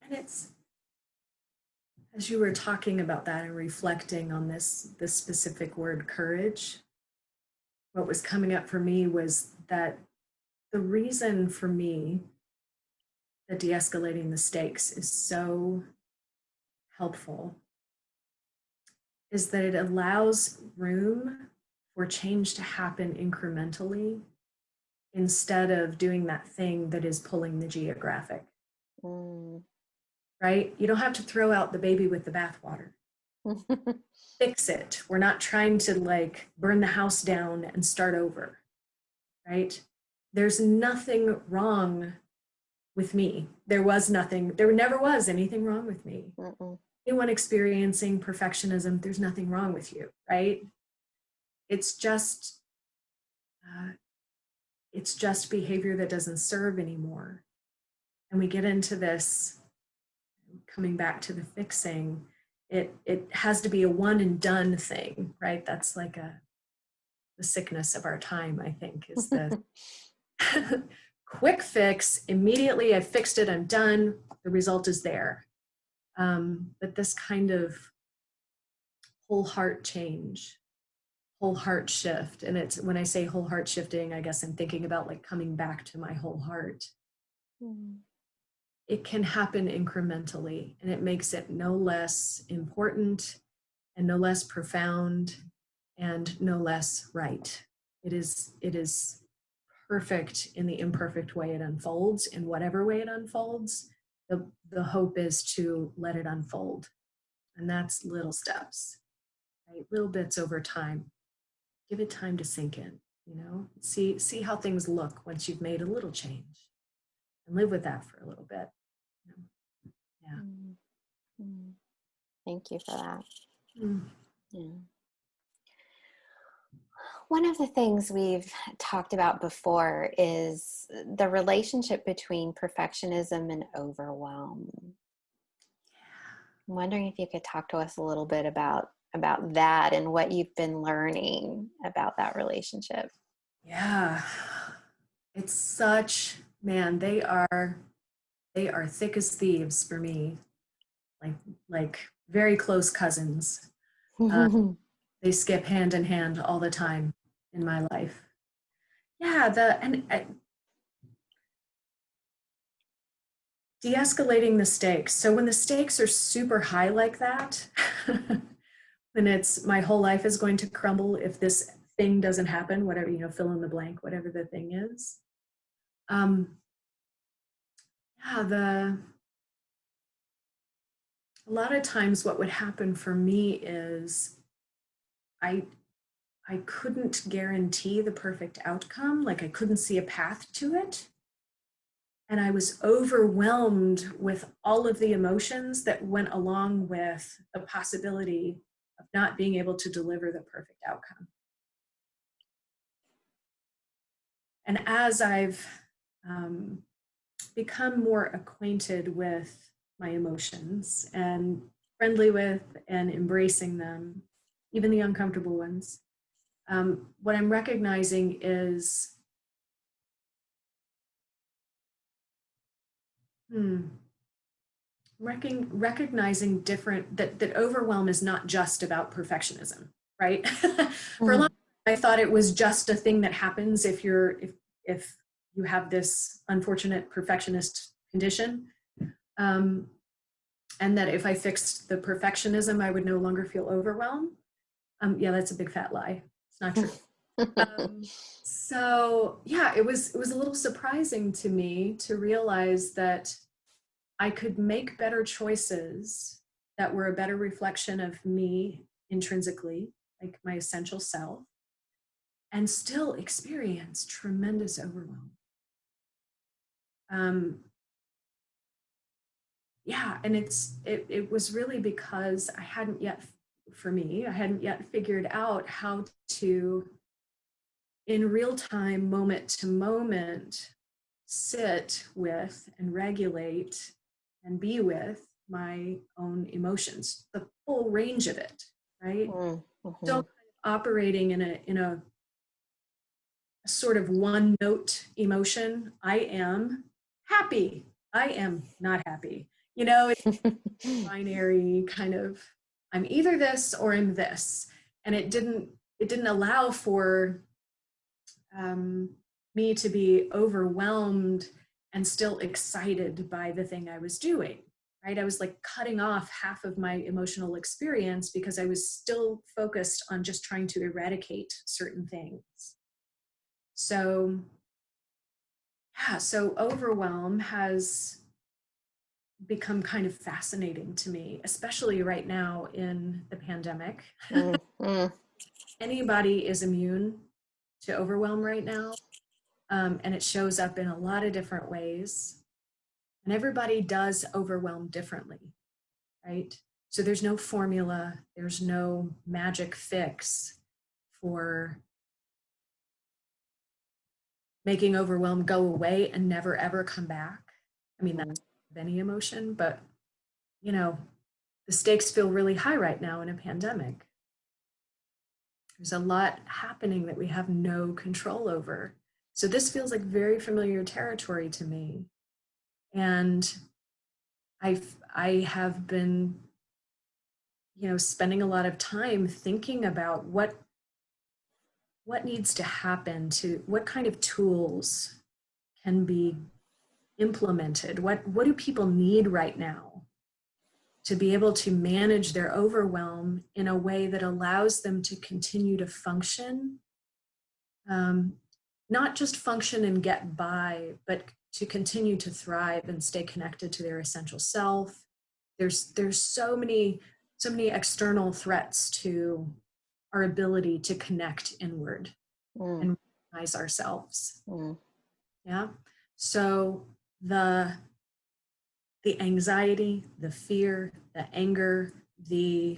B: And it's, as you were talking about that and reflecting on this specific word courage, what was coming up for me was that the reason for me that de-escalating the stakes is so helpful is that it allows room for change to happen incrementally instead of doing that thing that is pulling the geographic. Right? You don't have to throw out the baby with the bathwater. Fix it. We're not trying to burn the house down and start over. Right? There's nothing wrong with me. There never was anything wrong with me. Anyone experiencing perfectionism, there's nothing wrong with you, right? It's just behavior that doesn't serve anymore. And we get into this, coming back to the fixing, it has to be a one and done thing, right? That's like the sickness of our time, I think, is the quick fix. Immediately, I fixed it, I'm done, the result is there. But this kind of whole heart change, whole heart shift. And it's when I say whole heart shifting, I guess I'm thinking about like coming back to my whole heart.
A: Mm.
B: It can happen incrementally, and it makes it no less important and no less profound and no less right. It is perfect in the imperfect way it unfolds, in whatever way it unfolds. The hope is to let it unfold. And that's little steps, right? Little bits over time. Give it time to sink in, you know, see how things look once you've made a little change, and live with that for a little bit. You know? Yeah.
A: Mm. Mm. Thank you for that.
B: Mm.
A: Yeah. One of the things we've talked about before is the relationship between perfectionism and overwhelm. I'm wondering if you could talk to us a little bit about that and what you've been learning about that relationship.
B: Yeah. It's such, man, they are thick as thieves for me. Like like very close cousins. Uh, they skip hand in hand all the time in my life. Yeah, de-escalating the stakes. So when the stakes are super high like that, when it's my whole life is going to crumble if this thing doesn't happen, whatever, you know, fill in the blank, whatever the thing is. Um, yeah, a lot of times what would happen for me is I I couldn't guarantee the perfect outcome, like I couldn't see a path to it. And I was overwhelmed with all of the emotions that went along with the possibility of not being able to deliver the perfect outcome. And as I've um, become more acquainted with my emotions and friendly with and embracing them, even the uncomfortable ones, what I'm recognizing is recognizing that overwhelm is not just about perfectionism, right? For a long
A: Mm.
B: time, I thought it was just a thing that happens if you have this unfortunate perfectionist condition, um, and that if I fixed the perfectionism, I would no longer feel overwhelmed. Yeah, that's a big fat lie. It's not true. So yeah, it was a little surprising to me to realize that I could make better choices that were a better reflection of me intrinsically, like my essential self, and still experience tremendous overwhelm. Um, yeah, and it was really because I hadn't yet, for me, I hadn't yet figured out how to, in real time, moment to moment, sit with and regulate and be with my own emotions, the full range of it, right?
A: Mm.
B: Still
A: Mhm.
B: kind of operating in a sort of one note emotion. I am happy. I am not happy. You know, it's binary kind of, I'm either this or I'm this. And it didn't allow for um, me to be overwhelmed and still excited by the thing I was doing. Right? I was like cutting off half of my emotional experience because I was still focused on just trying to eradicate certain things. So, yeah, so overwhelm has become kind of fascinating to me, especially right now in the pandemic.
A: Mm. Mm.
B: Anybody is immune to overwhelm right now, and it shows up in a lot of different ways. And everybody does overwhelm differently, right? So there's no formula, there's no magic fix for making overwhelm go away and never ever come back. I mean, that's
A: Mm.
B: any emotion, but you know, the stakes feel really high right now in a pandemic. There's a lot happening that we have no control over. So this feels like very familiar territory to me. And I have been spending a lot of time thinking about what needs to happen, to what kind of tools can be implemented. What do people need right now to be able to manage their overwhelm in a way that allows them to continue to function, um, not just function and get by, but to continue to thrive and stay connected to their essential self. There's so many external threats to our ability to connect inward
A: Mm,
B: and recognize ourselves.
A: mm,
B: Yeah. So the the anxiety, the fear, the anger, the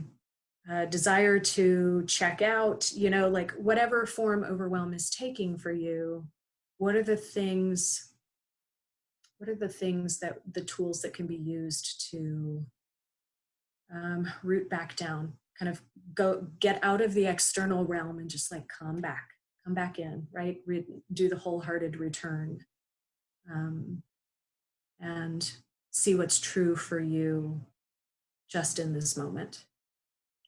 B: desire to check out, like whatever form overwhelm is taking for you, what are the things, that the tools that can be used to root back down, kind of go get out of the external realm and just like come back in, right? Do the wholehearted return, um, and see what's true for you just in this moment,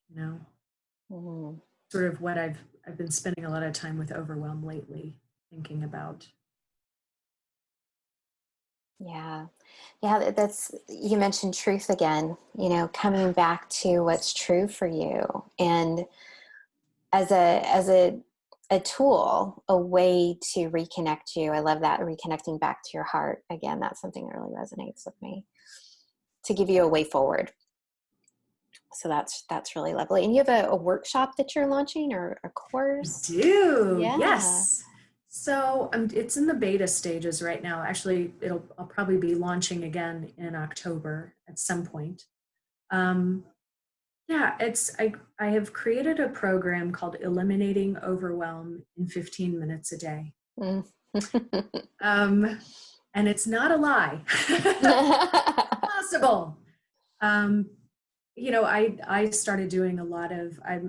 B: you know
A: mm.
B: sort of what I've been spending a lot of time with overwhelm lately, thinking about.
A: Yeah. Yeah, that's, you mentioned truth again, coming back to what's true for you. And as a tool, a way to reconnect you. I love that, reconnecting back to your heart. Again, that's something that really resonates with me, to give you a way forward. So that's really lovely. And you have a workshop that you're launching, or a
B: I
A: course?
B: do,
A: Yeah.
B: yes. So it's in the beta stages right now. Actually, I'll probably be launching again in October at some point. Um, yeah, I have created a program called Eliminating Overwhelm in 15 minutes a day.
A: Mm.
B: Um, and it's not a lie. Possible. Um, I started doing I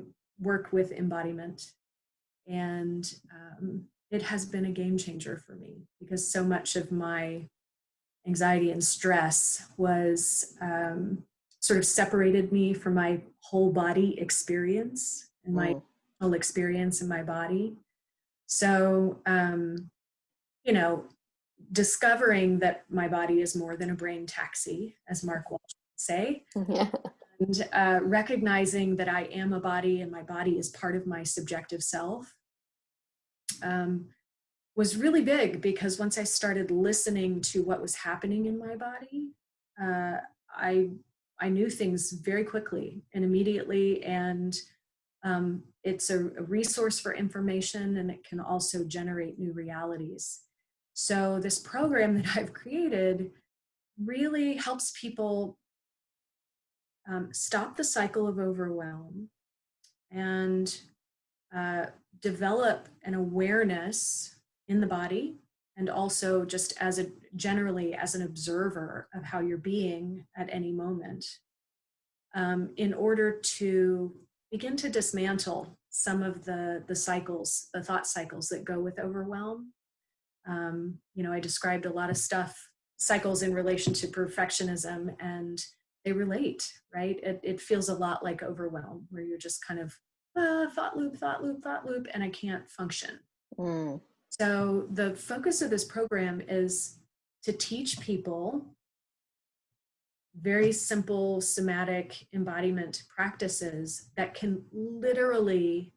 B: work with embodiment, and it has been a game changer for me, because so much of my anxiety and stress was sort of separated me from my whole body experience and my
A: Mm,
B: whole experience in my body. So, you know, discovering that my body is more than a brain taxi, as Mark Walsh would say,
A: yeah.
B: and recognizing that I am a body and my body is part of my subjective self, um, was really big, because once I started listening to what was happening in my body, uh, I I knew things very quickly and immediately, and it's a resource for information, and it can also generate new realities. So this program that I've created really helps people stop the cycle of overwhelm and uh, develop an awareness in the body, and also just generally as an observer of how you're being at any moment, in order to begin to dismantle some of the cycles, the thought cycles that go with overwhelm. I described a lot of cycles in relation to perfectionism, and they relate, right? It feels a lot like overwhelm, where you're just kind of thought loop, thought loop, thought loop, and I can't function.
A: Mm,
B: So the focus of this program is to teach people very simple somatic embodiment practices that can literally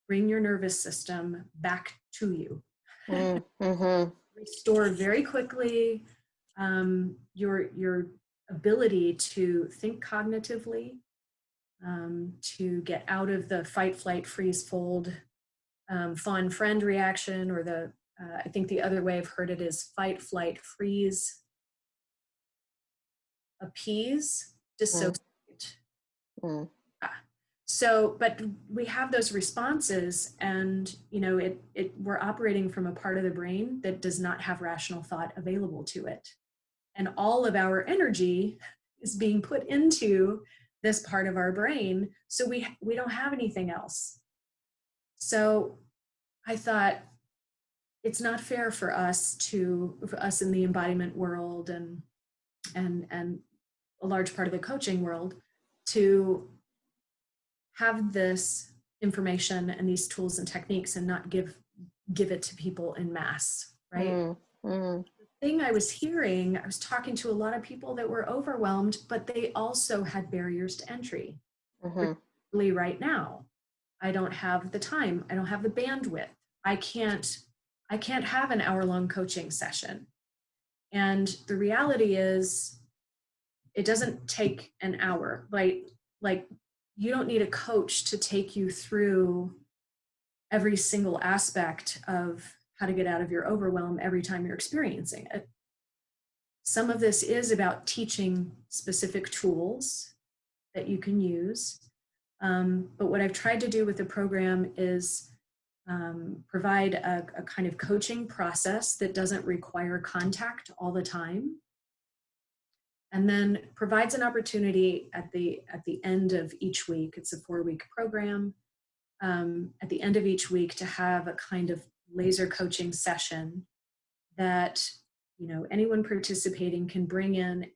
B: bring your nervous system back to you.
A: mm, mm-hmm.
B: Restore very quickly your ability to think cognitively, to get out of the fight, flight, freeze, fold, fawn, friend reaction, or I think the other way I've heard it is fight, flight, freeze, appease,
A: Mm,
B: dissociate.
A: mm,
B: So, but we have those responses, and we're operating from a part of the brain that does not have rational thought available to it, and all of our energy is being put into this part of our brain, so we don't have anything else. So I thought, it's not fair for us in the embodiment world, and a large part of the coaching world, to have this information and these tools and techniques and not give it to people in mass, right?
A: Mm, mm,
B: Thing I was hearing, I was talking to a lot of people that were overwhelmed, but they also had barriers to entry,
A: mm-hmm,
B: particularly right now. I don't have the time. I don't have the bandwidth. I can't have an hour-long coaching session. And the reality is it doesn't take an hour. Like you don't need a coach to take you through every single aspect of how to get out of your overwhelm every time you're experiencing it. Some of this is about teaching specific tools that you can use. But what I've tried to do with the program is provide a kind of coaching process that doesn't require contact all the time, and then provides an opportunity at the end of each week. It's a 4-week program. At the end of each week, to have a kind of laser coaching session that anyone participating can bring in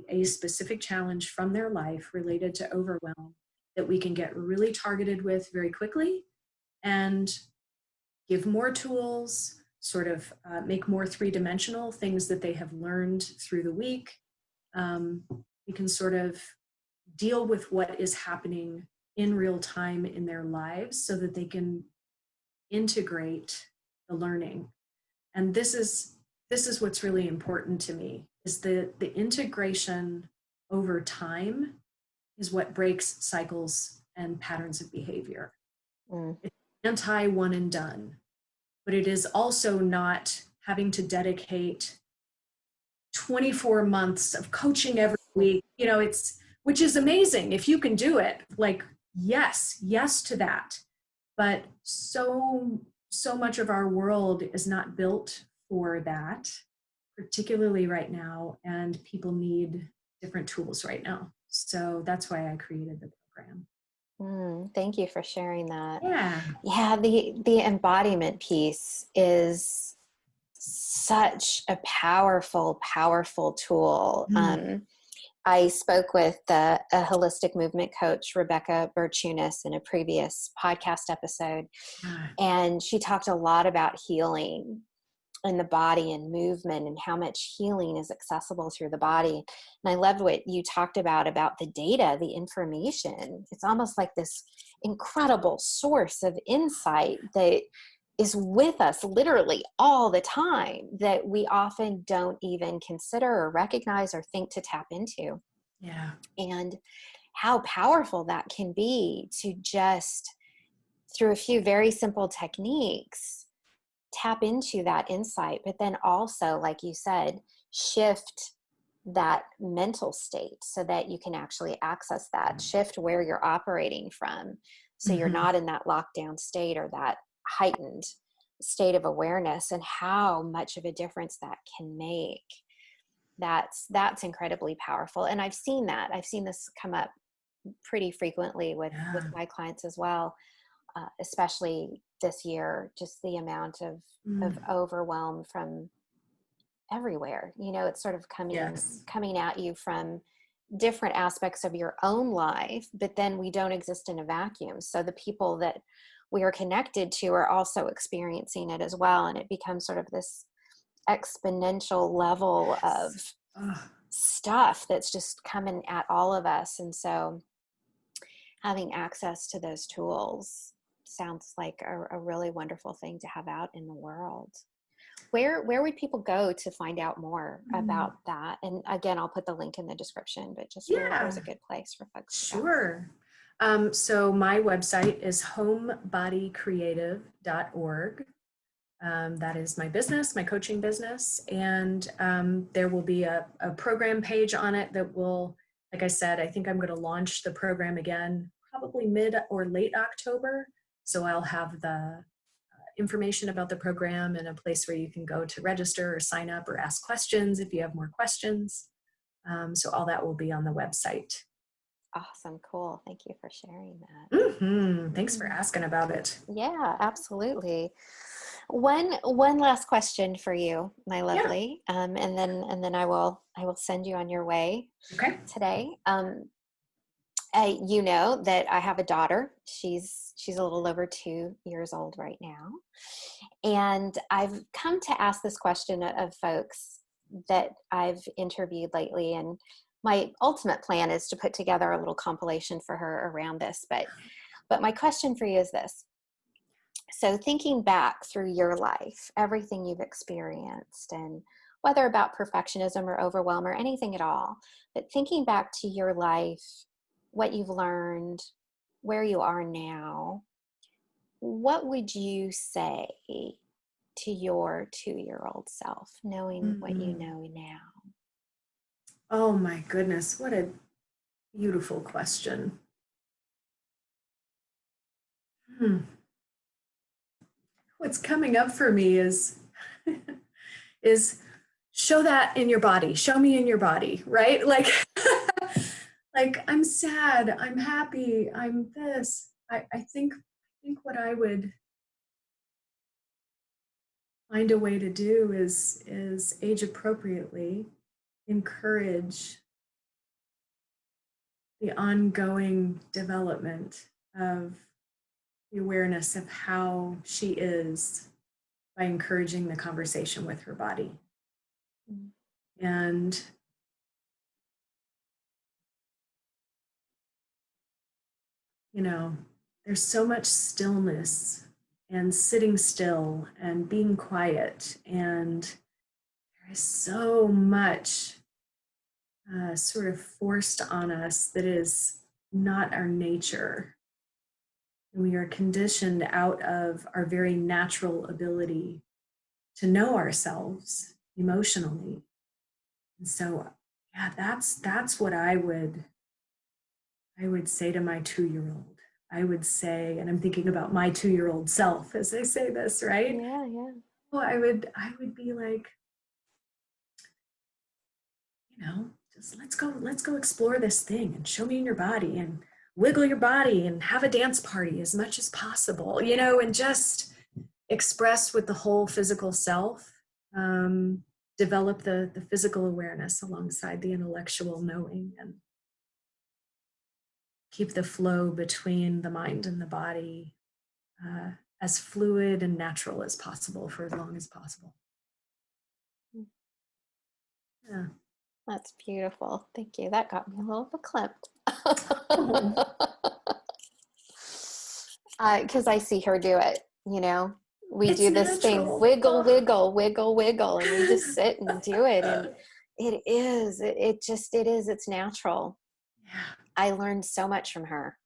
B: a specific challenge from their life related to overwhelm that we can get really targeted with very quickly, and give more tools, sort of make more three-dimensional things that they have learned through the week. We can sort of deal with what is happening in real time in their lives so that they can integrate the learning. And this is what's really important to me, is the integration over time is what breaks cycles and patterns of behavior.
A: mm,
B: It's anti one and done, but it is also not having to dedicate 24 months of coaching every week. It's, which is amazing if you can do it. Like, yes to that. But so much of our world is not built for that, particularly right now, and people need different tools right now. So that's why I created the program.
A: Thank you for sharing that.
B: Yeah.
A: Yeah, the embodiment piece is such a powerful, powerful tool.
B: Mm.
A: I spoke with a holistic movement coach, Rebecca Bertunis, in a previous podcast episode,
B: Ah,
A: and she talked a lot about healing in the body and movement and how much healing is accessible through the body. And I loved what you talked about the data, the information. It's almost like this incredible source of insight that is with us literally all the time that we often don't even consider or recognize or think to tap into.
B: yeah.
A: And how powerful that can be to just, through a few very simple techniques, tap into that insight, but then also, like you said, shift that mental state so that you can actually access that, shift where you're operating from. So you're
B: Mm-hmm.
A: not in that lockdown state or that heightened state of awareness, and how much of a difference that can make. That's incredibly powerful. And I've seen this come up pretty frequently with
B: Yeah.
A: my clients as well, especially this year, just the amount of
B: Mm.
A: overwhelm from everywhere. It's sort of
B: Yes.
A: coming at you from different aspects of your own life, but then we don't exist in a vacuum. So the people that we are connected to are also experiencing it as well. And it becomes sort of this exponential level of
B: Yes. Oh,
A: stuff that's just coming at all of us. And so having access to those tools sounds like a really wonderful thing to have out in the world. Where would people go to find out more
B: mm.
A: about that? And again, I'll put the link in the description, but just where's
B: Yeah.
A: a good place for folks to go?
B: Sure. So my website is homebodycreative.org. That is my business, my coaching business. And there will be a program page on it that will, like I said, I think I'm going to launch the program again, probably mid or late October. So I'll have the information about the program and a place where you can go to register or sign up or ask questions if you have more questions. So all that will be on the website.
A: Awesome. Cool. Thank you for sharing that.
B: Thanks for asking about it.
A: Yeah, absolutely. One last question for you, my
B: Yeah.
A: lovely, and then I will send you on your way
B: Okay.
A: today. You know that I have a daughter. She's a little over 2 years old right now. And I've come to ask this question of folks that I've interviewed lately. And my ultimate plan is to put together a little compilation for her around this. But my question for you is this. So thinking back through your life, everything you've experienced, and whether about perfectionism or overwhelm or anything at all, but thinking back to your life, what you've learned, where you are now, what would you say to your 2-year-old self, knowing what you
B: Mm.
A: know now?
B: Oh my goodness, what a beautiful question. Hmm. What's coming up for me is is show that in your body. Show me in your body, right? Like like I'm sad, I'm happy, I'm this. I think what I would find a way to do is age appropriately encourage the ongoing development of the awareness of how she is by encouraging the conversation with her body.
A: Mm.
B: And, you know, there's so much stillness and sitting still and being quiet. And there is so much sort of forced on us that is not our nature. And we are conditioned out of our very natural ability to know ourselves emotionally. And so, yeah, that's what I would say to my 2-year-old. I would say, and I'm thinking about my 2-year-old self as I say this, right?
A: Yeah, yeah.
B: Well, I would be like, just let's go explore this thing and show me in your body and wiggle your body and have a dance party as much as possible, and just express with the whole physical self. Um, Develop the physical awareness alongside the intellectual knowing, and keep the flow between the mind and the body uh, as fluid and natural as possible for as long as possible. Yeah.
A: That's beautiful. Thank you. That got me a little verklempt.
B: Oh,
A: Because I see her do it, you know. We
B: it's
A: do this thing,
B: natural.
A: wiggle,
B: Oh.
A: wiggle, wiggle, wiggle, and we just sit and do it. And it's natural.
B: Yeah.
A: I learned so much from her.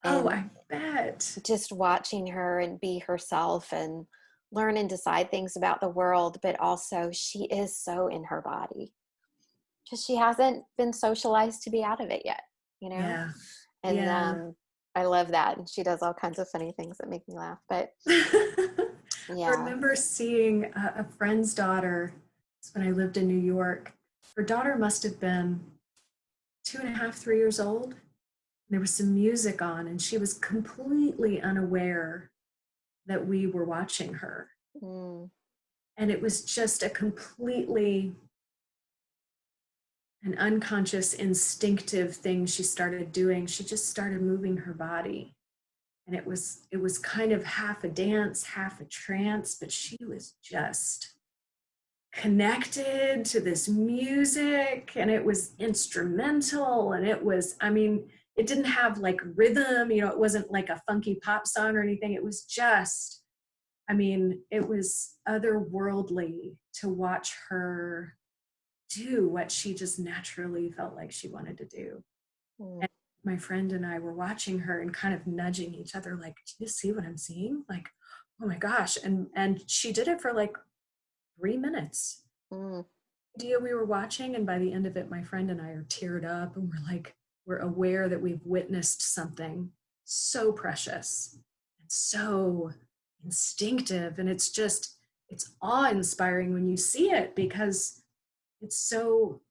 B: Oh,
A: And
B: I bet.
A: just watching her and be herself and learn and decide things about the world, but also she is so in her body because she hasn't been socialized to be out of it yet, you know?
B: Yeah.
A: And
B: Yeah.
A: I love that. And she does all kinds of funny things that make me laugh. But
B: I
A: yeah.
B: remember seeing a friend's daughter when I lived in New York. Her daughter must have been 2.5, 3 years old. There was some music on, and she was completely unaware that we were watching her.
A: Mm,
B: And it was just a completely an unconscious, instinctive thing she started doing. She just started moving her body. And it was kind of half a dance, half a trance, but she was just connected to this music, and it was instrumental, and it didn't have like rhythm, it wasn't like a funky pop song or anything. It was just, it was otherworldly to watch her do what she just naturally felt like she wanted to do.
A: mm,
B: And my friend and I were watching her and kind of nudging each other, like, do you see what I'm seeing? Like, oh my gosh. And she did it for like 3 minutes.
A: mm,
B: Idea we were watching, and by the end of it, my friend and I are teared up, and we're aware that we've witnessed something so precious and so instinctive. And it's awe-inspiring when you see it, because it's so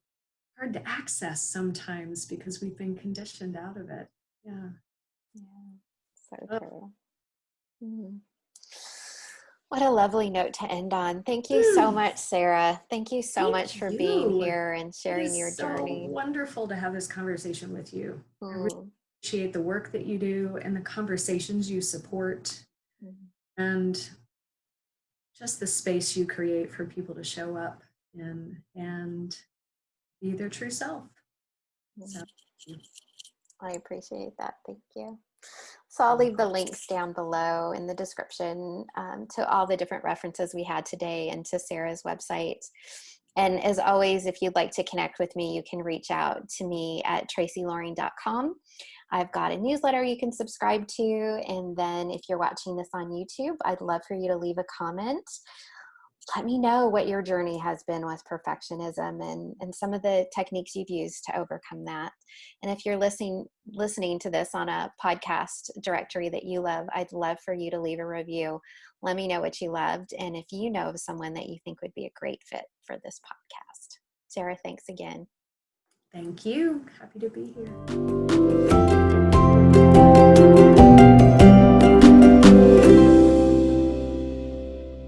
B: hard to access sometimes because we've been conditioned out of it. Yeah.
A: yeah. So
B: Oh,
A: true. Mm. What a lovely note to end on. Thank you so much, Sarah. Thank you so
B: Thank
A: much for being
B: you.
A: here and
B: It
A: sharing your
B: is so
A: journey.
B: wonderful to have this conversation with you. I really
A: Mm,
B: appreciate the work that you do and the conversations you support
A: mm,
B: and just the space you create for people to show up in and be their true self. So,
A: mm. I appreciate that. Thank you. So I'll leave the links down below in the description to all the different references we had today and to Sarah's website. And as always, if you'd like to connect with me, you can reach out to me at tracyloring.com. I've got a newsletter you can subscribe to. And then if you're watching this on YouTube, I'd love for you to leave a comment. Let me know what your journey has been with perfectionism and some of the techniques you've used to overcome that. And if you're listening to this on a podcast directory that you love, I'd love for you to leave a review. Let me know what you loved and if you know of someone that you think would be a great fit for this podcast. Sarah, thanks again.
B: thank you. Happy to be here.